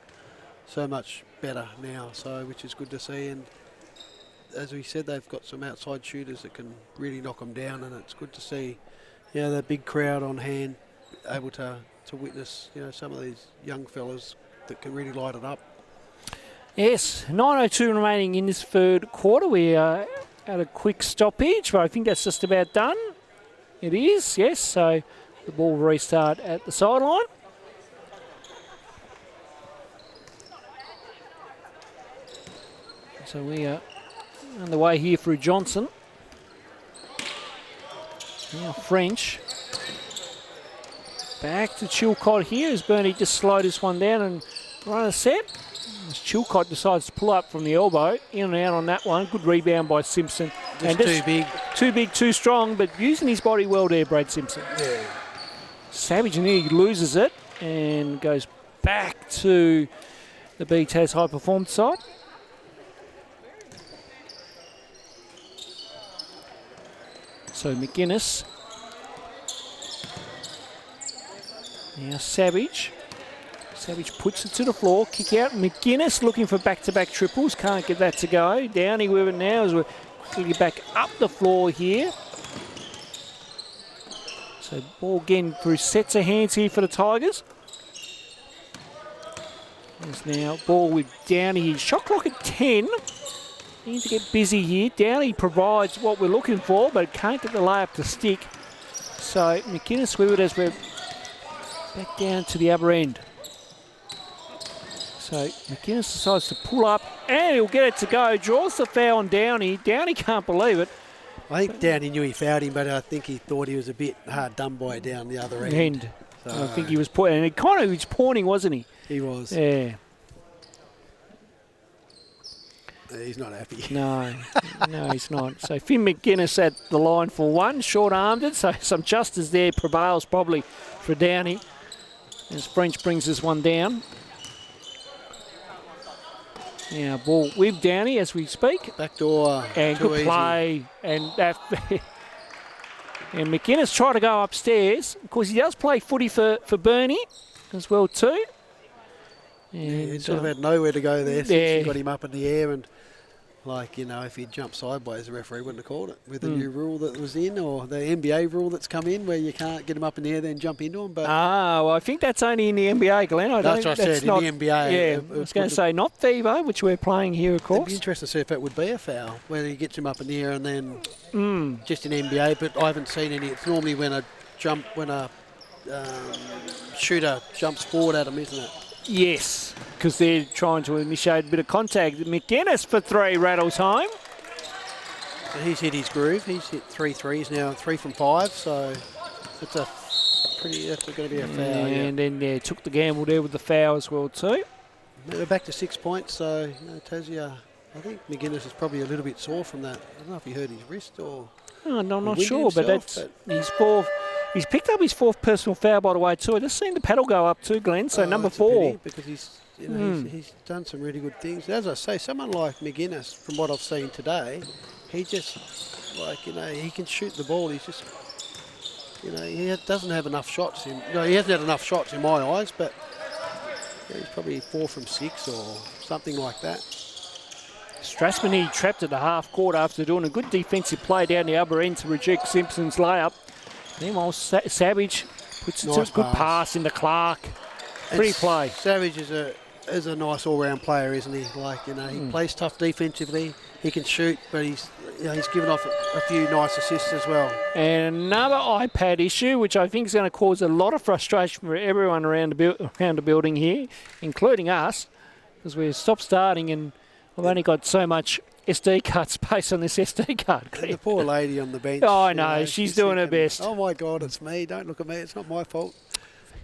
better now, so which is good to see. And as we said, they've got some outside shooters that can really knock them down, and it's good to see, that big crowd on hand, able to witness, some of these young fellas that can really light it up. Yes, 9:02 remaining in this third quarter. We are at a quick stoppage, but I think that's just about done. It is, yes, so the ball will restart at the sideline. So we are underway here through Johnson. Now French. Back to Chilcott here as Burnie just slowed this one down and run a set. As Chilcott decides to pull up from the elbow, in and out on that one. Good rebound by Simpson. Just too big. Too big, too strong, but using his body well there, Brad Simpson. Yeah. Savage nearly loses it and goes back to the BTAS high performance side. So McGuinness. Now Savage. Savage puts it to the floor, kick out. McGuinness looking for back-to-back triples. Can't get that to go. Downey with it now as we're quickly back up the floor here. So ball again through sets of hands here for the Tigers. There's now ball with Downey. Shot clock at 10. Need to get busy here. Downey provides what we're looking for, but can't get the layup to stick. So McGuinness with it as we're back down to the other end. So McGuinness decides to pull up and he'll get it to go. Draws the foul on Downey. Downey can't believe it. I think Downey knew he fouled him, but I think he thought he was a bit hard done by down the other end. So I think he was pointing. And he kind of was pointing, wasn't he? He was. Yeah. He's not happy. No, he's not. So Finn McGuinness at the line for one. Short-armed it, so some justice there prevails probably for Downey. As French brings this one down. Now ball with Downey as we speak. Backdoor. And good play. And that. And McGuinness tried to go upstairs. Of course, he does play footy for Burnie as well too. And he sort of had nowhere to go there since he got him up in the air, and if he'd jumped sideways, the referee wouldn't have called it with the new rule that was in, or the NBA rule that's come in where you can't get him up in the air then jump into him. But well, I think that's only in the NBA, Glenn. That's what I said, in the NBA. Yeah, I was going to say not FIBA, which we're playing here, of course. It'd be interesting to see if that would be a foul, whether he gets him up in the air and then just in NBA, but I haven't seen any. It's normally when a shooter jumps forward at him, isn't it? Yes, because they're trying to initiate a bit of contact. McGuinness for three rattles home. So he's hit his groove. He's hit 3 threes now, 3 from 5. So that's going to be a foul. And then took the gamble there with the foul as well too. We're back to 6 points. So Tassia, I think McGuinness is probably a little bit sore from that. I don't know if he hurt his wrist or. I'm not sure, but he's fourth. He's picked up his fourth personal foul, by the way, too. I just seen the paddle go up too, Glenn. So number 4. Because he's done some really good things. As I say, someone like McGuinness, from what I've seen today, he just he can shoot the ball. He's just he doesn't have enough shots. He hasn't had enough shots in my eyes, but he's probably 4 from 6 or something like that. Strassman, he trapped at the half court after doing a good defensive play down the other end to reject Simpson's layup. Meanwhile, Savage puts a good pass into Clark. Pretty play. Savage is a nice all-round player, isn't he? He plays tough defensively. He can shoot, but he's given off a few nice assists as well. And another iPad issue, which I think is going to cause a lot of frustration for everyone around the building here, including us, because we're stop-starting and we've only got so much SD card space on this SD card. The poor lady on the bench. Oh, I know. She's doing her best. Oh, my God, it's me. Don't look at me. It's not my fault.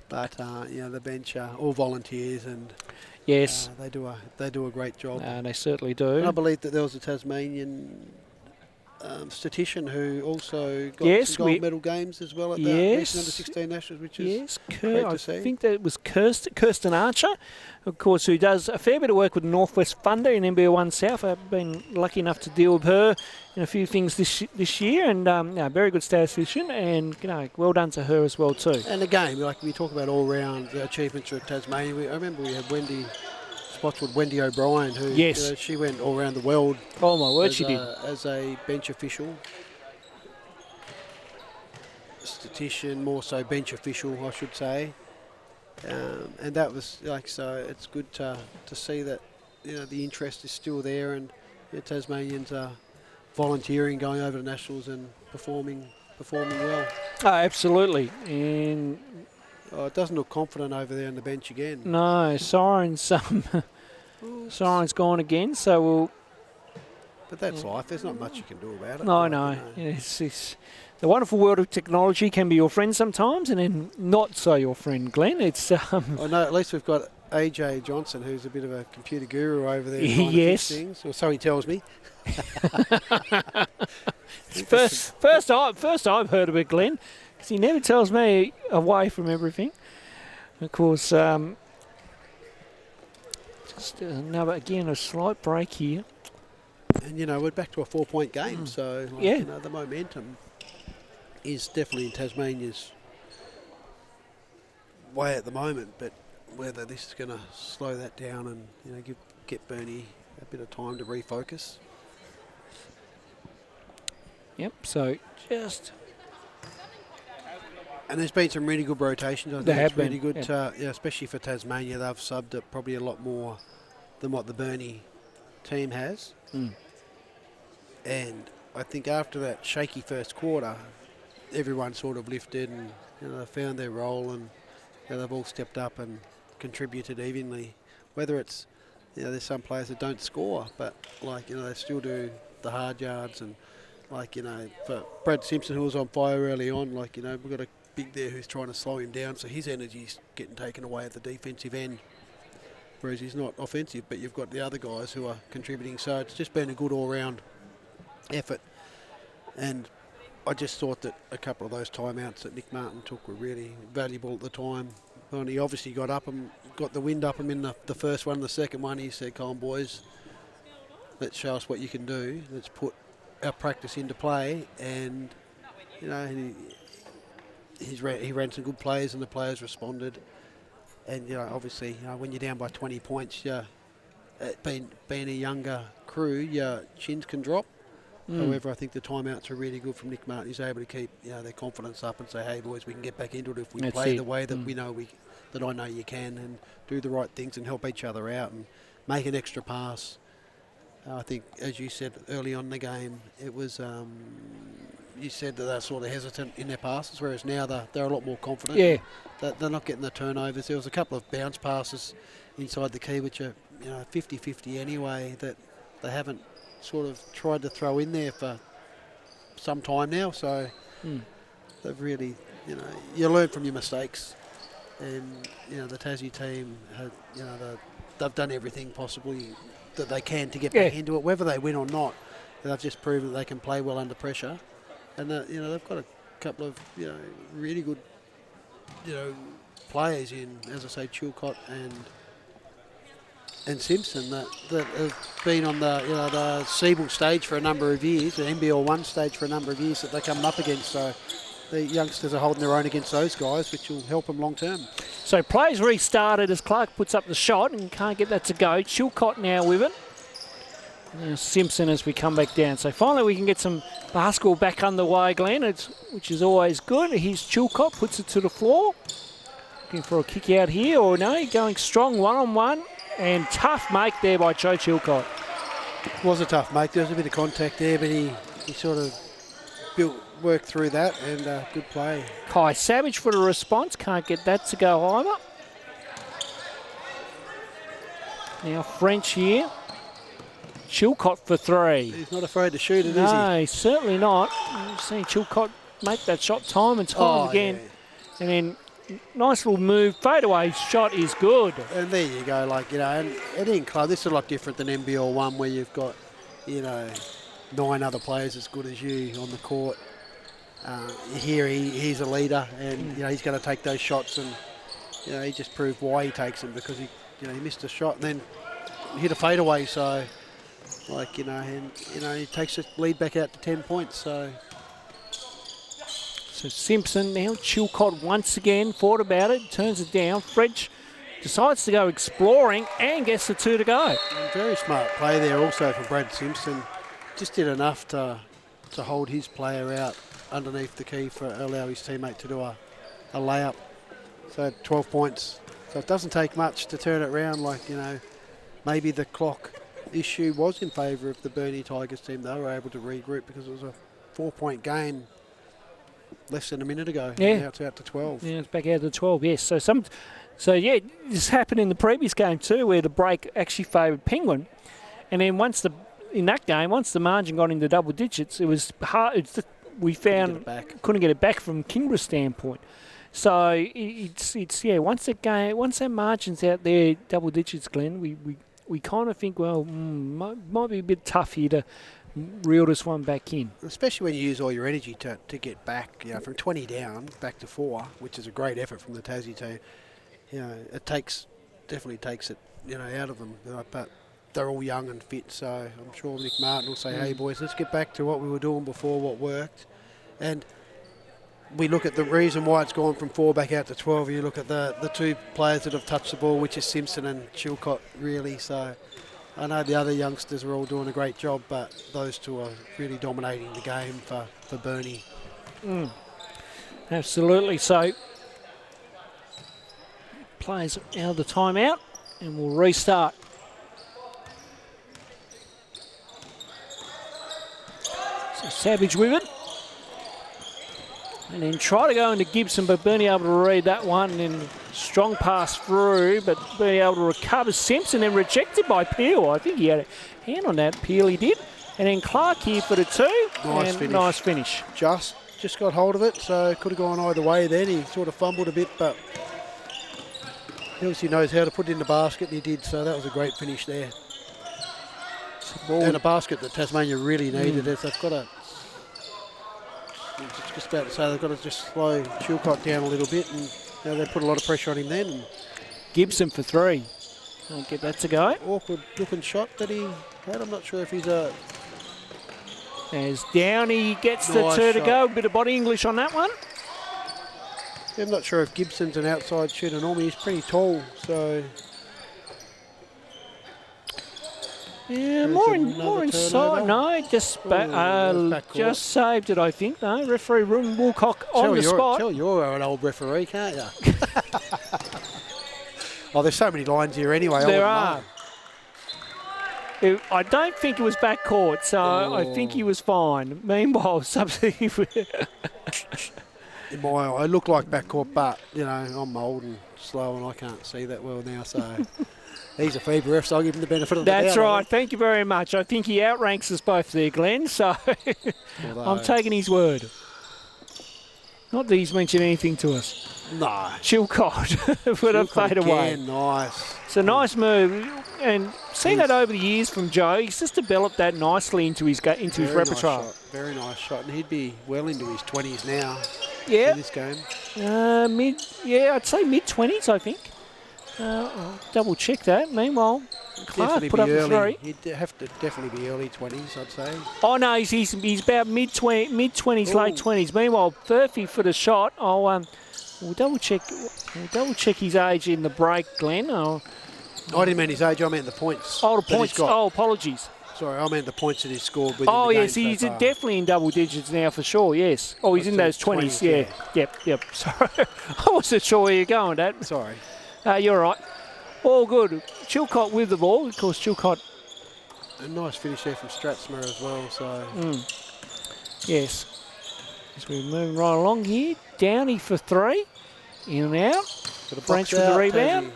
But, the bench are all volunteers and yes, they do a great job. They certainly do. And I believe that there was a Tasmanian statistician who also got Yes, some gold medal games as well at the recent under-16 Nationals, which is great to see. I think that was Kirsten Archer, of course, who does a fair bit of work with Northwest Funder in NBL 1 South. I've been lucky enough to deal with her in a few things this year, and very good statistician, and well done to her as well too. And again, like we talk about all-round achievements at Tasmania. I remember we had Wendy O'Brien, who she went all around the world. Oh my word, she did. As a bench official, statistician, more so bench official, I should say. And that was so. It's good to see that the interest is still there, and Tasmanians are volunteering, going over to nationals and performing well. Oh, absolutely, and. Oh, it doesn't look confident over there on the bench again. No, Siren's gone again, so we'll... But that's life. There's not much you can do about it. No, no. It's the wonderful world of technology can be your friend sometimes, and then not so your friend, Glenn. It's... I know, at least we've got AJ Johnson, who's a bit of a computer guru over there. Yes. Things, or so he tells me. First I've heard of it, Glenn. He never tells me away from everything. Of course, just a slight break here. And, we're back to a 4-point game, so the momentum is definitely in Tasmania's way at the moment, but whether this is going to slow that down and, get Burnie a bit of time to refocus. Yep, so just... And there's been some really good rotations. I think there have it's really been, good, especially for Tasmania. They've subbed it probably a lot more than what the Burnie team has. And I think after that shaky first quarter, everyone sort of lifted and they found their role, and they've all stepped up and contributed evenly. Whether it's there's some players that don't score, but they still do the hard yards, and for Brad Simpson, who was on fire early on, we've got a big there who's trying to slow him down, so his energy's getting taken away at the defensive end, whereas he's not offensive, but you've got the other guys who are contributing. So it's just been a good all-round effort, and I just thought that a couple of those timeouts that Nick Martin took were really valuable at the time. And he obviously got up and got the wind up him in the first one. The second one, he said, "Come on, boys, let's show us what you can do. Let's put our practice into play." And he ran some good plays, and the players responded. And obviously, when you're down by 20 points, being a younger crew, your chins can drop. However, I think the timeouts are really good from Nick Martin. He's able to keep their confidence up and say, "Hey boys, we can get back into it if we play the way that that I know you can, and do the right things and help each other out and make an extra pass." I think, as you said early on in the game, it was you said that they're sort of hesitant in their passes, whereas now they're a lot more confident. Yeah, they're not getting the turnovers. There was a couple of bounce passes inside the key, which are 50-50 anyway, that they haven't sort of tried to throw in there for some time now. So they've really, you learn from your mistakes, and the Tassie team have, they've done everything possibly that they can to get back into it, whether they win or not. They've just proven that they can play well under pressure, and they've got a couple of really good players in, as I say, Chilcott and Simpson that have been on the Siebel stage for a number of years, the NBL 1 stage for a number of years that they're coming up against. So the youngsters are holding their own against those guys, which will help them long term. So plays restarted as Clark puts up the shot and can't get that to go. Chilcott now with it. Now Simpson as we come back down. So finally we can get some basketball back underway, Glenn, which is always good. Here's Chilcott, puts it to the floor. Looking for a kick out here, or no, going strong one-on-one. And tough make there by Joe Chilcott. It was a tough make. There was a bit of contact there, but he sort of worked through that, and good play. Kai Savage for the response. Can't get that to go either. Now French here. Chilcott for three. He's not afraid to shoot it, is he? No, he's certainly not. You've seen Chilcott make that shot time and time again. Yeah. And then nice little move. Fadeaway shot is good. And there you go, and in club, this is a lot different than NBL 1, where you've got, 9 other players as good as you on the court. Here he's a leader, and he's going to take those shots, and he just proved why he takes them, because he missed a shot and then hit a fadeaway. So he takes the lead back out to 10 points. So Simpson now, Chilcott once again thought about it, turns it down. French decides to go exploring and gets the 2 to go. And very smart play there also from Brad Simpson. Just did enough to hold his player out underneath the key for allow his teammate to do a layup. So 12 points. So it doesn't take much to turn it around. Maybe the clock issue was in favour of the Burnie Tigers team. They were able to regroup because it was a 4-point game less than a minute ago. Yeah. Now it's out to 12. Yeah, it's back out to 12, yes. So this happened in the previous game too, where the break actually favoured Penguin. And then once the margin got into double digits, it was hard. We found couldn't get it back from Kingra's standpoint. So once that margin's out there, double digits, Glenn, we kind of think, well, might be a bit tough here to reel this one back in. Especially when you use all your energy to get back, from 20 down back to 4, which is a great effort from the Tassie team. It definitely takes it, out of them. But they're all young and fit, so I'm sure Nick Martin will say, hey boys, let's get back to what we were doing before, what worked. And we look at the reason why it's gone from 4 back out to 12. You look at the 2 players that have touched the ball, which is Simpson and Chilcott, really. So I know the other youngsters are all doing a great job, but those 2 are really dominating the game for Burnie. Absolutely. So players out of the timeout, and we'll restart. So Savage with it. And then try to go into Gibson, but Burnie able to read that one, and then strong pass through, but Burnie able to recover Simpson and rejected by Peel. I think he had a hand on that. Peel he did. And then Clark here for the 2. Nice finish. Just got hold of it, so it could have gone either way then. He sort of fumbled a bit, but he obviously knows how to put it in the basket, and he did, so that was a great finish there. And a basket that Tasmania really needed. They've got to... Just about to say they've got to just slow Chilcott down a little bit, and they put a lot of pressure on him then. Gibson for 3. I'll get that to go. Awkward looking shot that he had. I'm not sure if he's a... As Downey gets the 2 to go. A bit of body English on that one. I'm not sure if Gibson's an outside shooter. Normally he's pretty tall, so... Yeah, more inside. No, just just saved it, I think. No, referee Ruben Woolcock on the spot. Tell you're an old referee, can't you? There's so many lines here anyway. There are. I don't think it was backcourt, so I think he was fine. Meanwhile, substitute. In my eye, I look like backcourt, but, I'm old and slow and I can't see that well now, so... He's a FIBA ref, so I'll give him the benefit of the doubt. That's right. Thank you very much. I think he outranks us both there, Glenn, so I'm taking his word. Not that he's mentioned anything to us. No. Chilcott would have fade away. Nice. It's a nice move. And seen that over the years from Joe, he's just developed that nicely into his repertoire. Nice shot. Very nice shot. And he'd be well into his 20s now in this game. I'd say mid-20s, I think. I'll double check that. Meanwhile, Clark put up a 3. He'd have to definitely be early 20s, I'd say. Oh no, he's about mid-20s, late 20s. Meanwhile, Furphy for the shot. We'll double check. We'll double check his age in the break, Glenn. I didn't mean his age. I meant the points. Oh, the points. Oh, apologies. Sorry, I meant the points that he's scored. Oh yes, he's definitely in double digits now for sure. Yes. Oh, he's in those 20s. Yeah. Yep. Sorry, I wasn't sure where you're going with that. Sorry. You're right. All good. Chilcott with the ball. Of course, Chilcott. A nice finish there from Stratsma as well. So. Yes. As we're moving right along here. Downey for 3. In and out. French with the rebound.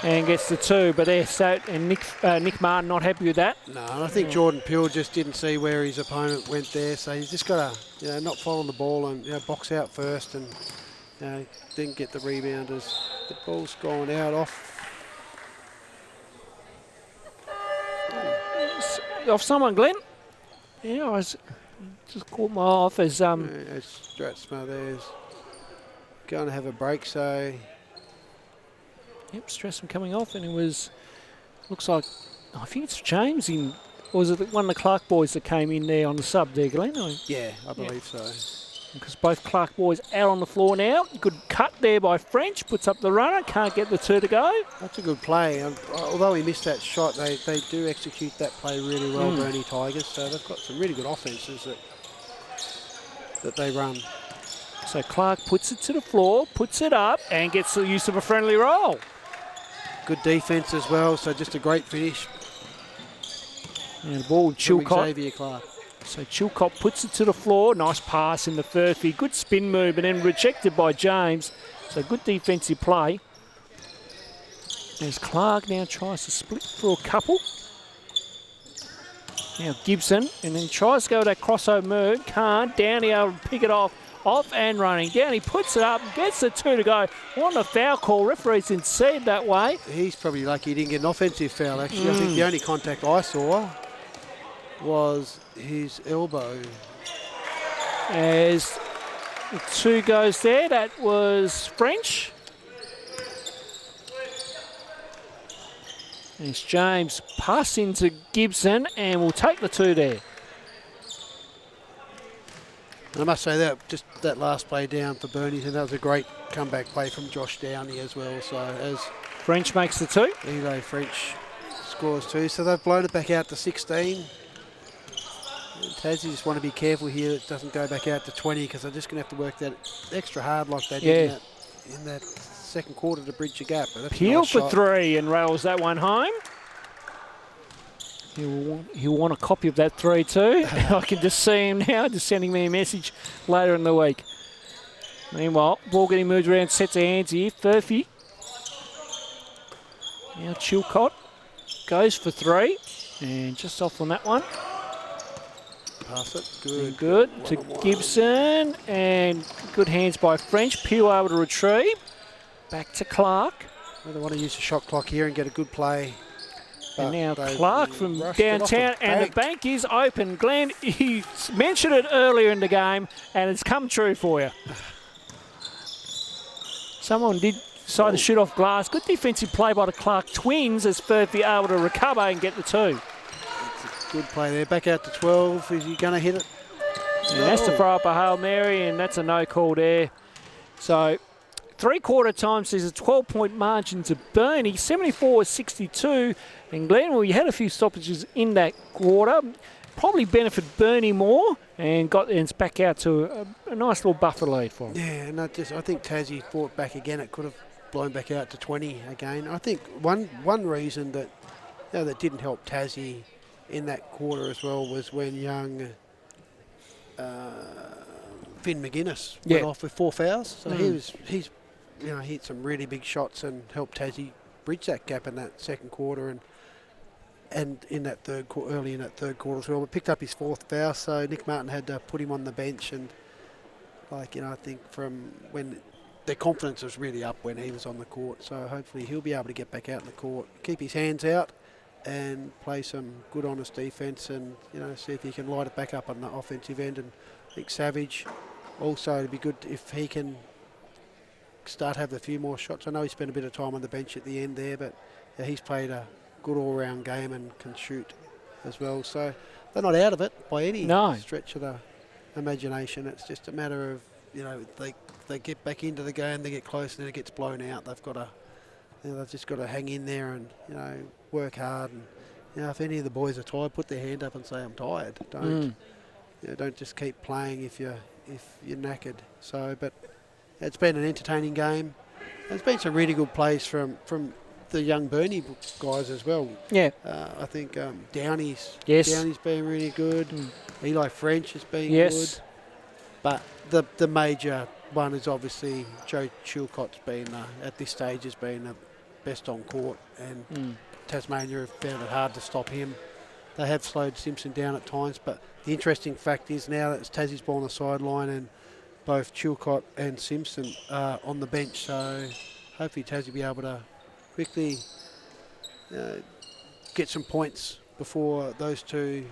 And gets the 2. But and Nick Martin not happy with that. No, and I think Jordan Peel just didn't see where his opponent went there. So he's just got to not follow the ball and box out first and then get the rebound as the ball's gone out off someone, Glenn. Yeah, I was just caught my eye off as Stratsma there's going to have a break, so yep, Stratham coming off, and it was looks like I think it's James in. Or was it one of the Clark boys that came in there on the sub there, Glenn? yeah, I believe so. Because both Clark boys out on the floor now. Good cut there by French, puts up the runner, can't get the two to go. That's a good play. Although he missed that shot, they do execute that play really well, Burnie Tigers. So they've got some really good offences that they run. So Clark puts it to the floor, puts it up, and gets the use of a friendly roll. Good defence as well, so just a great finish. And the ball, Chilcott. Xavier Clark. So Chilcott puts it to the floor. Nice pass in the Furphy. Good spin move, and then rejected by James. So good defensive play. As Clark now tries to split for a couple. Now Gibson, and then tries to go with that crossover move. Can't. Downey able to pick it off and running. Downey puts it up, gets the two to go. Want a foul call. Referees didn't see it that way. He's probably lucky he didn't get an offensive foul, actually. I think the only contact I saw was his elbow. As the two goes there, that was French. It's James pass into Gibson, and we'll take the two there. I must say that just that last play down for Burnie, and that was a great comeback play from Josh Downey as well. So as French makes the two. Eli French scores two, so they've blown it back out to 16. And Tassie just want to be careful here that it doesn't go back out to 20, because they're just going to have to work that extra hard like they did in that second quarter to bridge the gap. But that's Peel nice for shot. three and rails that one home. He'll want a copy of that three too. I can just see him now, just sending me a message later in the week. Meanwhile, ball getting moved around, sets of hands here. Furphy. Now Chilcott goes for three, and just off on that one. Pass it. Good to Gibson, and good hands by French. Peel able to retrieve. Back to Clark. Well, they want to use the shot clock here and get a good play. And now Clark from downtown, and the bank is open. Glenn, he mentioned it earlier in the game, and it's come true for you. Someone did decide to shoot off glass. Good defensive play by the Clark twins as Furphy able to recover and get the two. That's a good play there. Back out to 12. Is he going to hit it? And that's to throw up a Hail Mary, and that's a no call there. So three-quarter times, there's a 12-point margin to Burnie, 74-62. And Glenn, well, you had a few stoppages in that quarter. Probably benefit Burnie more, and it's back out to a nice little buffer lead for him. Yeah, and I think Tassie fought back again. It could have blown back out to 20 again. I think one reason that that didn't help Tassie in that quarter as well was when young Finn McGuinness went off with 4 fouls. So he's hit some really big shots and helped Tassie bridge that gap in that second quarter and in that early in that third quarter as well. But picked up his 4th foul, so Nick Martin had to put him on the bench. And I think from when their confidence was really up when he was on the court, so hopefully he'll be able to get back out in the court, keep his hands out, and play some good, honest defence, and see if he can light it back up on the offensive end. And I think Savage also it'd be good if he can start having a few more shots. I know he spent a bit of time on the bench at the end there, but he's played a good all-round game and can shoot as well. So they're not out of it by any stretch of the imagination. It's just a matter of they get back into the game, they get close, and then it gets blown out. They've got to they've just got to hang in there and work hard. And if any of the boys are tired, put their hand up and say, "I'm tired." Don't just keep playing if you're knackered. So, but it's been an entertaining game. There's been some really good plays from the young Burnie guys as well. Yeah. I think Downey's been really good. Eli French has been good. But the major one is obviously Joe Chilcott's been, at this stage, has been the best on court. And Tasmania have found it hard to stop him. They have slowed Simpson down at times. But the interesting fact is now that it's Tassie's ball on the sideline and both Chilcott and Simpson are on the bench. So hopefully Tassie will be able to quickly get some points before those two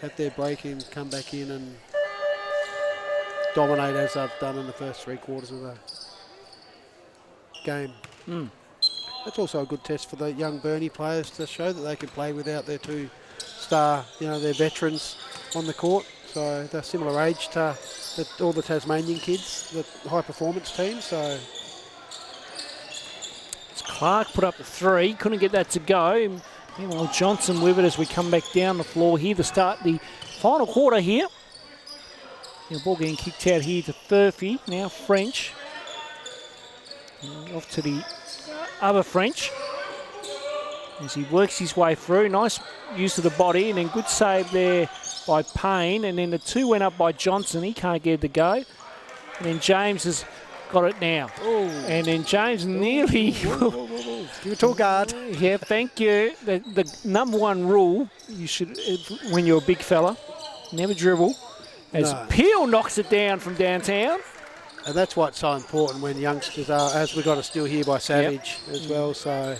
have their break in, come back in and dominate as they've done in the first 3 quarters of the game. That's also a good test for the young Burnie players to show that they can play without their 2-star, their veterans on the court. So they're similar age to all the Tasmanian kids, the high performance team. So Clark put up the 3, couldn't get that to go. Meanwhile, Johnson with it as we come back down the floor here to start the final quarter here. Ball getting kicked out here to Furphy. Now French. And off to the other French as he works his way through. Nice use of the body, and then good save there by Payne. And then the 2 went up by Johnson. He can't get it to go. And then James has got it now. Ooh. And then James nearly... Give it to a guard. Yeah, thank you. The number 1 rule, you should, when you're a big fella, never dribble. As Peel knocks it down from downtown. And that's what's so important when youngsters are, as we got a steal here by Savage as well. So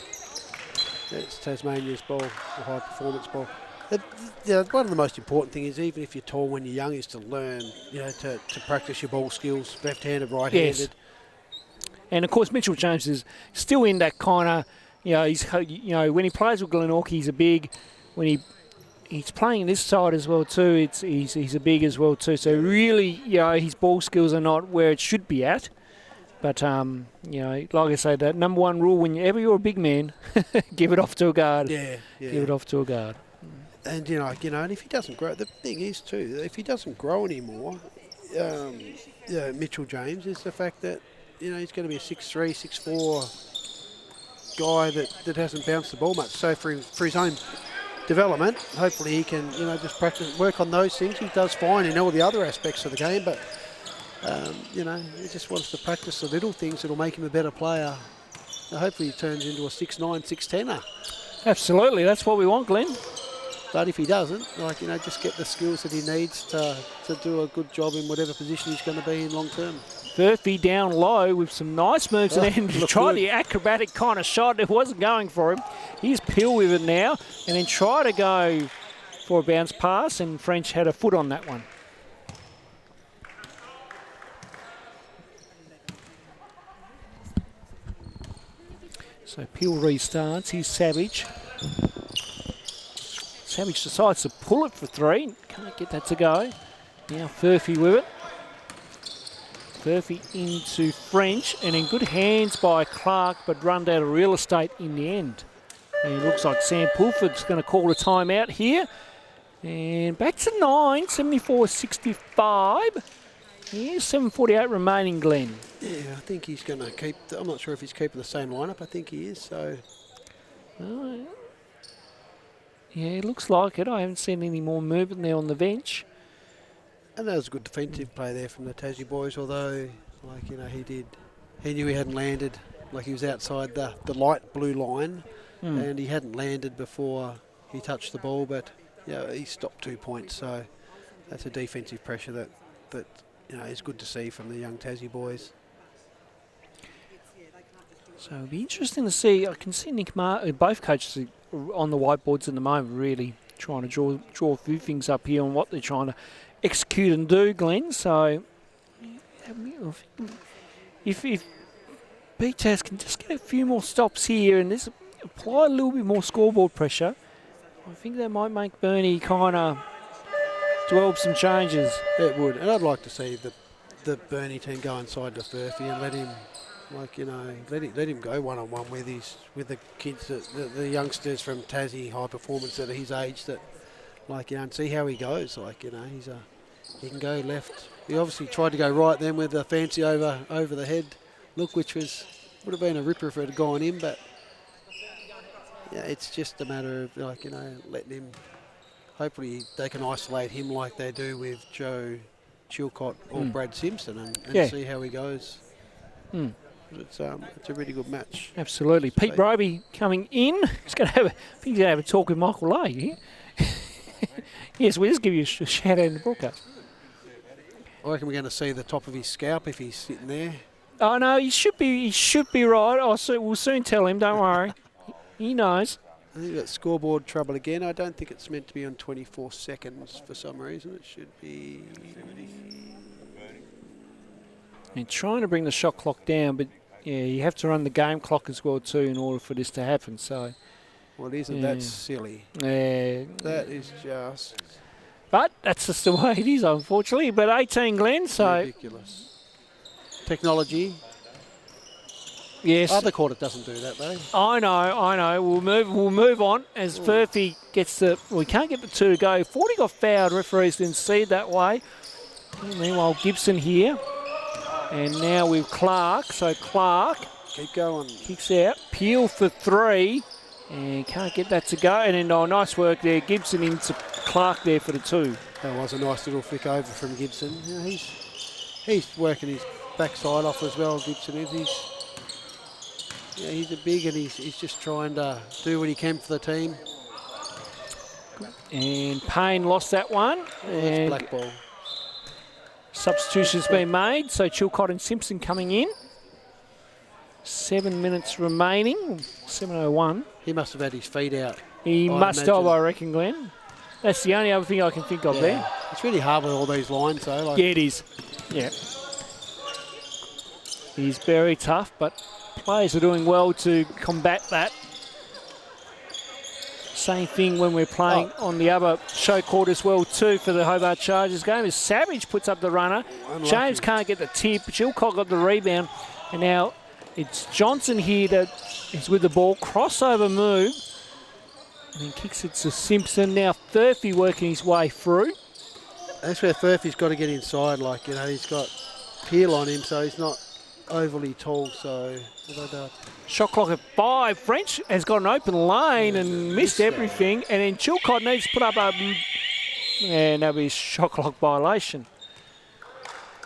it's Tasmania's ball, the high performance ball. One of the most important things is, even if you're tall when you're young, is to learn, to practice your ball skills, left-handed, right-handed. Yes. And of course, Mitchell James is still in that kind of, he's, when he plays with Glenorchy, he's a big. When he's playing this side as well too, he's a big as well too. So really, his ball skills are not where it should be at. But like I say, that number 1 rule: whenever you're a big man, give it off to a guard. Yeah. Give it off to a guard. And and if he doesn't grow, the thing is too, if he doesn't grow anymore, Mitchell James, is the fact that he's going to be a 6'3", 6'4" guy that hasn't bounced the ball much. So for his own development, hopefully he can just practice, work on those things. He does fine in all the other aspects of the game, but he just wants to practice the little things that'll make him a better player. So hopefully he turns into a 6'9", 6'10"er. Absolutely, that's what we want, Glenn. But if he doesn't, just get the skills that he needs to do a good job in whatever position he's going to be in long term. Furphy down low with some nice moves, and then tried the acrobatic kind of shot. It wasn't going for him. Here's Peel with it now, and then try to go for a bounce pass, and French had a foot on that one. So Peel restarts. Here's Savage. Savage decides to pull it for 3. Can't get that to go. Now Furphy with it. Furphy into French, and in good hands by Clark, but run out of real estate in the end. And it looks like Sam Pulford's going to call a timeout here. And back to 9, 74-65. Here's 7:48 remaining, Glenn. Yeah, I think he's going to keep, I'm not sure if he's keeping the same lineup. I think he is, so. Yeah, it looks like it. I haven't seen any more movement there on the bench. And that was a good defensive play there from the Tassie boys, although, he knew he hadn't landed, he was outside the light blue line, and he hadn't landed before he touched the ball, but, he stopped 2 points, so that's a defensive pressure that is good to see from the young Tassie boys. So it'll be interesting to see. I can see Nick both coaches are on the whiteboards at the moment, really trying to draw a few things up here on what they're trying to execute and do, Glenn. So if BTAS can just get a few more stops here and just apply a little bit more scoreboard pressure, I think that might make Burnie kind of develop some changes. It would, and I'd like to see the Burnie team go inside to Furphy and let him, let him go one-on-one with the kids, the youngsters from Tassie high performance that are his age, that and see how he goes. He can go left. He obviously tried to go right then with a fancy over the head look, which would have been a ripper if it had gone in, but it's just a matter of letting him. Hopefully they can isolate him like they do with Joe Chilcott or Brad Simpson and see how he goes. It's a really good match. Absolutely. Pete Roby coming in. He's going to have a talk with Michael Lay. Yes, we'll just give you a shout out in the broadcast. I reckon we're going to see the top of his scalp if he's sitting there. Oh no, he should be right. We'll soon tell him. Don't worry. He knows. I think that's scoreboard trouble again. I don't think it's meant to be on 24 seconds for some reason. It should be... And trying to bring the shot clock down, but yeah, you have to run the game clock as well too in order for this to happen. So, well, isn't that silly? Yeah. That is just... But that's just the way it is, unfortunately. But 18, Glenn, so... ridiculous. Technology. Yes. Other quarter doesn't do that, though. I know. We'll move on as Furphy gets the... We can't get the 2 to go. 40 got fouled. Referees didn't see it that way. Meanwhile, Gibson here. And now with Clark. So Clark... Keep going. Kicks out. Peel for 3. And can't get that to go. And then, nice work there. Gibson into Clark there for the 2. That was a nice little flick over from Gibson. You know, he's working his backside off as well, Gibson is. He's a big and he's just trying to do what he can for the team. And Payne lost that one. And black ball. Substitution's been made. So Chilcott and Simpson coming in. 7 minutes remaining. 7:01. He must have had his feet out. He must have, I reckon, Glenn. That's the only other thing I can think of there. It's really hard with all these lines, though. Like, yeah, it is. Yeah. He's very tough, but players are doing well to combat that. Same thing when we're playing on the other show court as well too for the Hobart Chargers game. As Savage puts up the runner. Unlucky. James can't get the tip. Chilcott got the rebound. And now it's Johnson here that is with the ball. Crossover move. And then kicks it to Simpson. Now Furphy working his way through. That's where Furphy's got to get inside. Like, you know, he's got Peel on him, so he's not overly tall. So, shot clock at 5. French has got an open lane and missed everything. And then Chilcott needs to put up a... And that'll be a shot clock violation.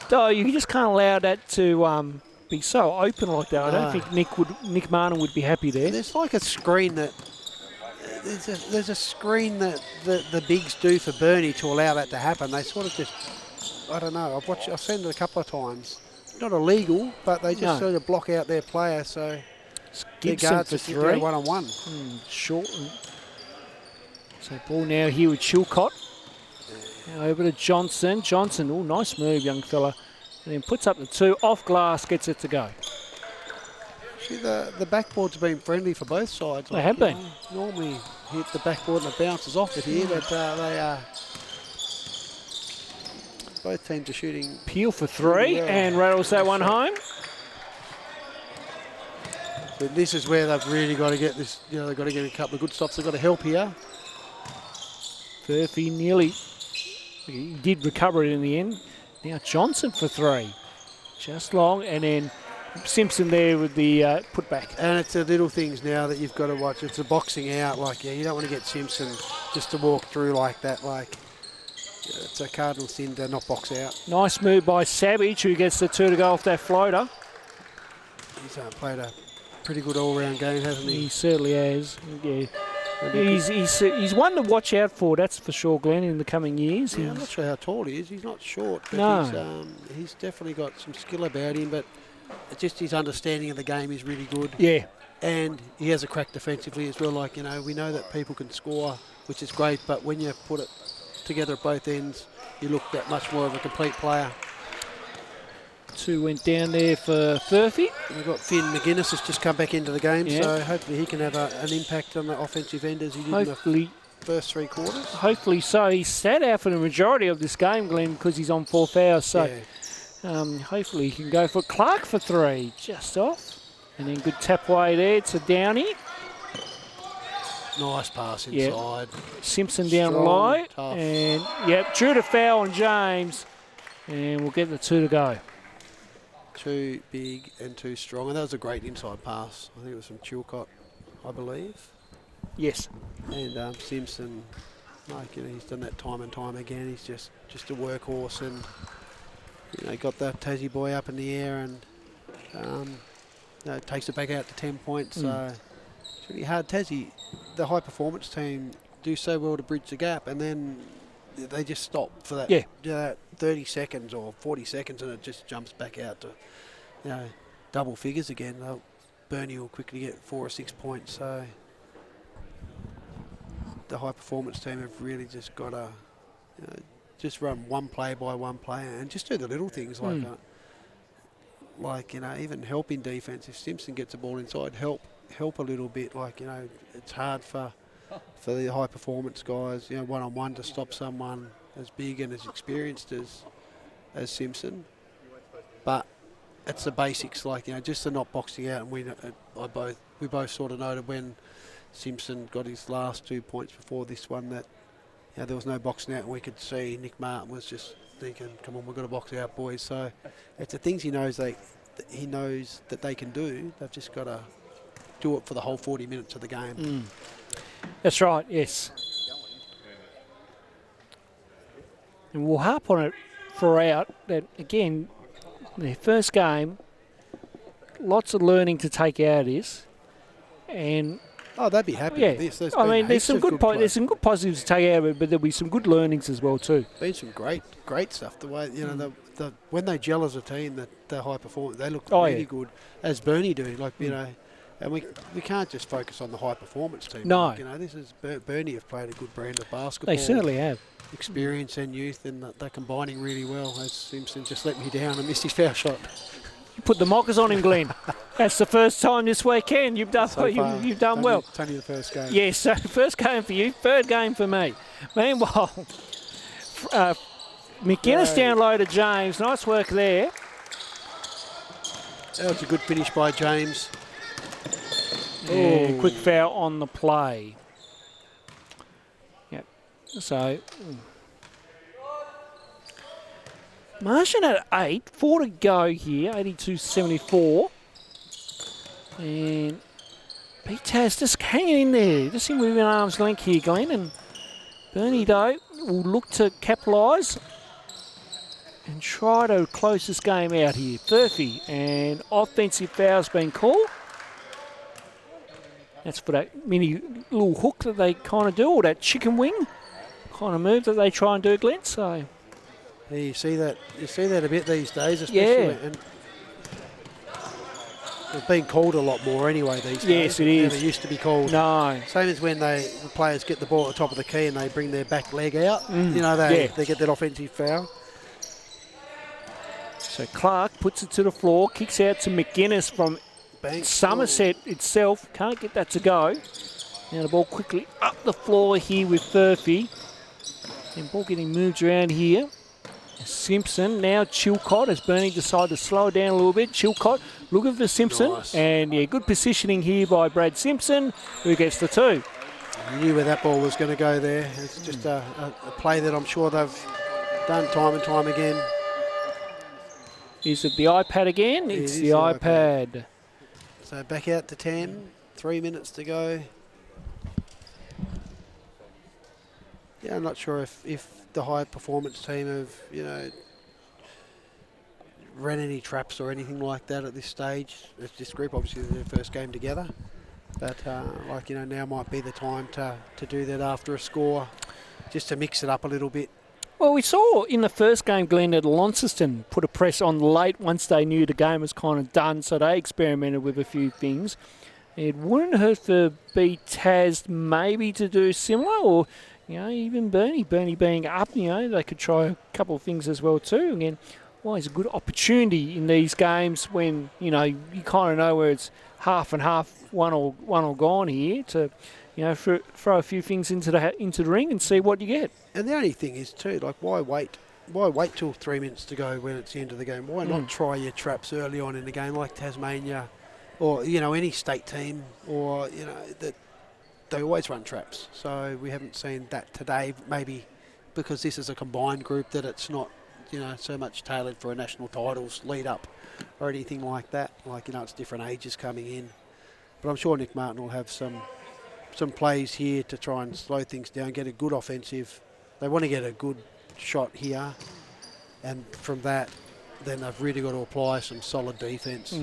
Though you just can't allow that to be so open like that. I don't think Nick Martin would be happy there. There's like a screen that... There's a screen that the bigs do for Burnie to allow that to happen. They sort of just... I don't know. I've seen it a couple of times. Not illegal, but they just sort of block out their player, so Gibson guards for just 3. go one-on-one. Short. So ball now here with Chilcott. Now over to Johnson. Johnson, nice move, young fella. And then puts up the 2, off glass, gets it to go. See, the backboard's been friendly for both sides. They have been. Normally hit the backboard and it bounces off it here, but they are... Both teams are shooting. Peel for 3 and rattles that one home. But this is where they've really got to get this, you know, they've got to get a couple of good stops. They've got to help here. Furphy he did recover it in the end. Now Johnson for 3. Just long, and then Simpson there with the putback. And it's the little things now that you've got to watch. It's the boxing out. Like, you don't want to get Simpson just to walk through like that. Like, it's a cardinal sin to not box out. Nice move by Savage, who gets the 2 to go off that floater. He's played a pretty good all-round game, hasn't he? He certainly has. Yeah. He's one to watch out for, that's for sure, Glenn, in the coming years. Yeah, I'm not sure how tall he is. He's not short, but no. He's definitely got some skill about him, but it's just his understanding of the game is really good. Yeah. And he has a crack defensively as well. Like, you know, we know that people can score, which is great, but when you put it together at both ends, you look that much more of a complete player. 2 went down there for Furphy. We've got Finn McGuinness has just come back into the game, so hopefully he can have an impact on the offensive end as he did in the first 3 quarters. Hopefully so. He sat out for the majority of this game, Glenn, because he's on 4 fouls. So hopefully he can go for Clark for 3. Just off. And then good tap away there to Downey. Nice pass inside. Simpson down low. Tough. And, drew the foul on James. And we'll get the 2 to go. 2 big and 2 strong. And that was a great inside pass. I think it was from Chilcott, I believe. Yes. And Simpson, like, you know, he's done that time and time again. He's just a workhorse and, you know, got that Tassie boy up in the air and takes it back out to 10 points. So it's really hard. Tassie, the high performance team, do so well to bridge the gap, and then they just stop for that 30 seconds or 40 seconds, and it just jumps back out to, you know, double figures again. Burnie will quickly get 4 or 6 points. So the high performance team have really just got to just run one play by one player and just do the little things like even helping defence. If Simpson gets the ball inside, help a little bit. It's hard for the high performance guys, one-on-one to stop someone as big and as experienced as Simpson. But it's the basics, just the not boxing out. And we both sort of noted when Simpson got his last 2 points before this one that there was no boxing out, and we could see Nick Martin was just thinking, come on, we've got to box out, boys. So it's the things he knows that they can do. They've just got to do it for the whole 40 minutes of the game. That's right, yes. And we'll harp on it throughout that, again, their first game, lots of learning to take out of this. And they'd be happy with this. There's some good positives to take out of it, but there'll be some good learnings as well too. Been some great stuff. The way when they gel as a team, the high performance, they look really good, as Burnie do. And we can't just focus on the high performance team. No, this is Burnie have played a good brand of basketball. They certainly have. Experience and youth, and they're combining really well. As Simpson just let me down and missed his foul shot. You put the mockers on him, Glenn. That's the first time this weekend. You've done you've done well. It's only the first game. Yes, so first game for you, third game for me. Meanwhile, McGuinness down low to James. Nice work there. That was a good finish by James. Quick foul on the play. Yep. So Martian at 8, 4 to go here, 82-74. And BTAS just hanging in there, just in within arm's length here, Glenn. And Burnie, though, will look to capitalise and try to close this game out here. Furphy, and offensive foul's been called. That's for that mini little hook that they kind of do, or that chicken wing kind of move that they try and do, Glenn. So you see that a bit these days, especially. Yeah. And it's been called a lot more anyway these days. Yes, it is. Never used to be called. No. Same as when the players get the ball at the top of the key and they bring their back leg out. They get that offensive foul. So Clark puts it to the floor, kicks out to McGuinness from Somerset itself. Can't get that to go. Now the ball quickly up the floor here with Furphy. And ball getting moved around here. Simpson, now Chilcott, as Burnie decided to slow it down a little bit. Chilcott looking for Simpson. Nice. And good positioning here by Brad Simpson, who gets the 2. You knew where that ball was going to go there. It's just a play that I'm sure they've done time and time again. Is it the iPad again? It's the iPad. So back out to 10, 3 minutes to go. Yeah, I'm not sure if the high performance team have, ran any traps or anything like that at this stage. It's this group, obviously their first game together. But now might be the time to do that after a score, just to mix it up a little bit. Well, we saw in the first game, Glenn, that Launceston put a press on late once they knew the game was kind of done, so they experimented with a few things. It wouldn't hurt for BTAS maybe to do similar, or even Burnie being up, they could try a couple of things as well too. Again, it's a good opportunity in these games when you kind of know where it's half and half, one or gone here to throw a few things into the ring and see what you get. And the only thing is too, why wait till 3 minutes to go when it's the end of the game? Why not try your traps early on in the game, like Tasmania, or any state team, or that they always run traps. So we haven't seen that today. Maybe because this is a combined group, that it's not so much tailored for a national titles lead up or anything like that. It's different ages coming in. But I'm sure Nick Martin will have some plays here to try and slow things down, get a good offensive. They want to get a good shot here, and from that, then they've really got to apply some solid defence.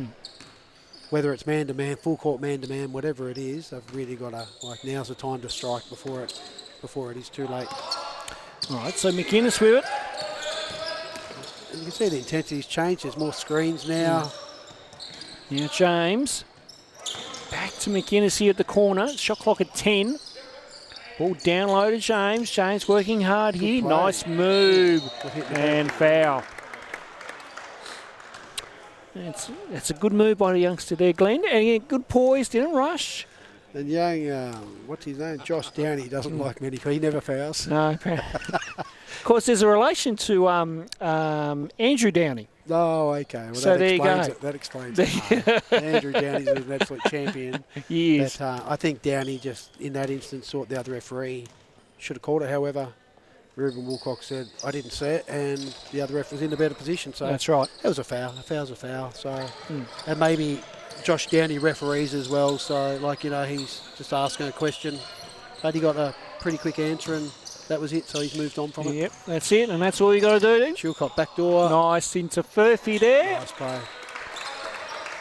Whether it's man-to-man, full-court man-to-man, whatever it is, they've really got to, now's the time to strike before it is too late. All right, so McGuinness with it. And you can see the intensity's changed. There's more screens now. Now James. Back to McGuinness here at the corner. Shot clock at 10. Ball down low to James. James working hard here. play. Nice move. And foul. That's a good move by the youngster there, Glenn. And again, good poise, didn't rush. And young, what's his name? Josh Downey doesn't like many. He never fouls. No. Of course, there's a relation to Andrew Downey. Oh, okay. Well, So that there you explains go. it. That explains it. Andrew Downey's an absolute champion. He is. But, I think Downey just, in that instance, thought the other referee should have called it. However, Ruben Woolcock said, I didn't see it, and the other ref was in a better position. So That's right. that was a foul. A foul's a foul. So, and maybe Josh Downey referees as well. So, he's just asking a question. But he got a pretty quick answer, and that was it. So he's moved on from it. Yep, that's it, and that's all you got to do then. Chilcott back door. Nice into Furphy there. Nice play.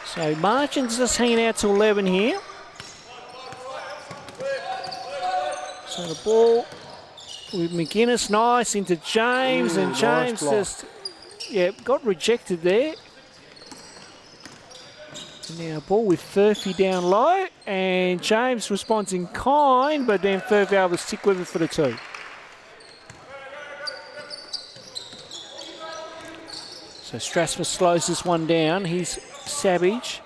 So margins just hanging out to 11 here. So the ball with McGuinness, nice into James, and James nice just, got rejected there. Now ball with Furphy down low, and James responds in kind, but then Furphy able to stick with it for the 2. So Strasser slows this one down. He's Savage.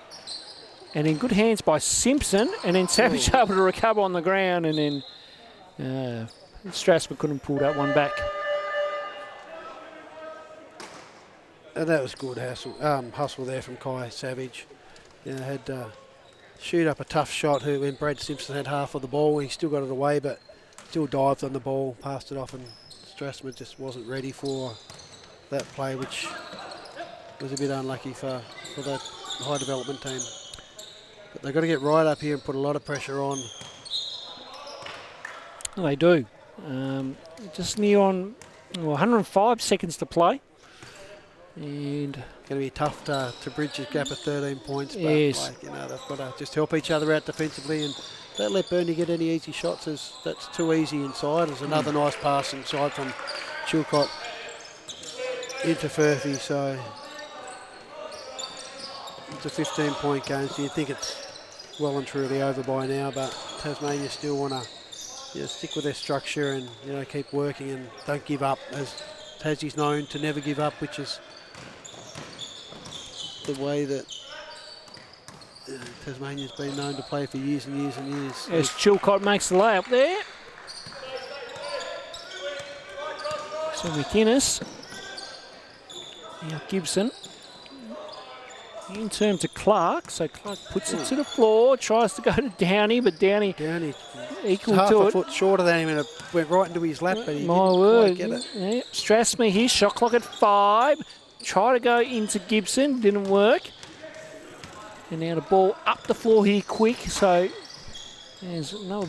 And in good hands by Simpson. And then Savage able to recover on the ground. And then Strasser couldn't pull that one back. And that was good hustle there from Kai Savage. Had to shoot up a tough shot when Brad Simpson had half of the ball. He still got it away, but still dived on the ball, passed it off, and Strasser just wasn't ready for that play, which was a bit unlucky for that high development team. But they've got to get right up here and put a lot of pressure on. Well, they do. Just near on 105 seconds to play. And going to be tough to bridge this gap of 13 points. But yes. they've got to just help each other out defensively and don't let Burnie get any easy shots, as that's too easy inside. There's another nice pass inside from Chilcott into Furphy, so it's a 15-point game, so you think it's well and truly over by now, but Tasmania still want to stick with their structure and keep working and don't give up, as Tassie's known to never give up, which is the way that Tasmania's been known to play for years and years and years. As Chilcott makes the layup there. So McInnes. Now Gibson. In terms of Clark, so Clark puts it to the floor, tries to go to Downey, but Downey equal half to a it. foot shorter than him and it went right into his lap, but he My didn't word. quite get it. Yeah. Strasser here, shot clock at 5. Try to go into Gibson, didn't work. And now the ball up the floor here quick, so there's a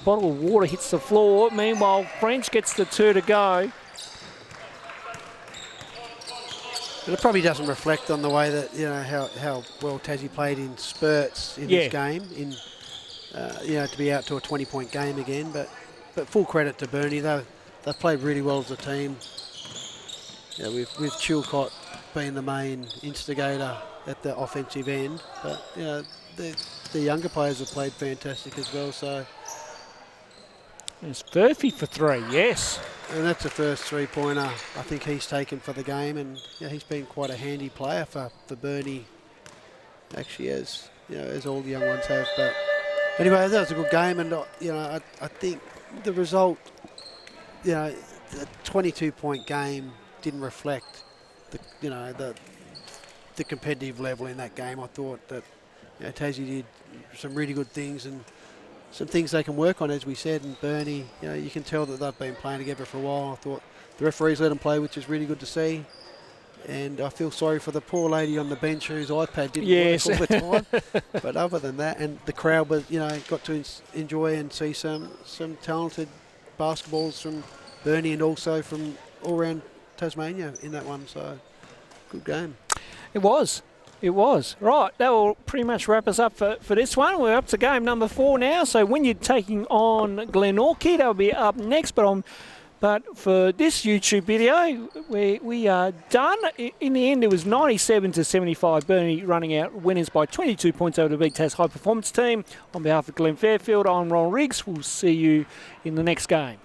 bottle of water hits the floor. Meanwhile, French gets the 2 to go. But it probably doesn't reflect on the way that, how well Tassie played in spurts in this game, to be out to a 20-point game again. But full credit to Burnie. They've played really well as a team. With Chilcott being the main instigator at the offensive end. But, the younger players have played fantastic as well. So There's Furphy for 3, yes. And that's the first three-pointer I think he's taken for the game, and he's been quite a handy player for Burnie, actually, as all the young ones have. But anyway, that was a good game, and I think the result, the 22-point game didn't reflect the competitive level in that game. I thought that Tassie did some really good things and some things they can work on, as we said, and Burnie, you can tell that they've been playing together for a while. I thought the referees let them play, which is really good to see. And I feel sorry for the poor lady on the bench whose iPad didn't work all the time. But other than that, and the crowd was, got to enjoy and see some talented basketballs from Burnie and also from all around Tasmania in that one. So good game. It was. Right, that will pretty much wrap us up for this one. We're up to game number 4 now. So when you're taking on Glenorchy, that'll be up next. But I'm But for this YouTube video, we are done. In the end, it was 97-75. Burnie running out winners by 22 points over the BTAS High Performance team. On behalf of Glenn Fairfield, I'm Ron Riggs. We'll see you in the next game.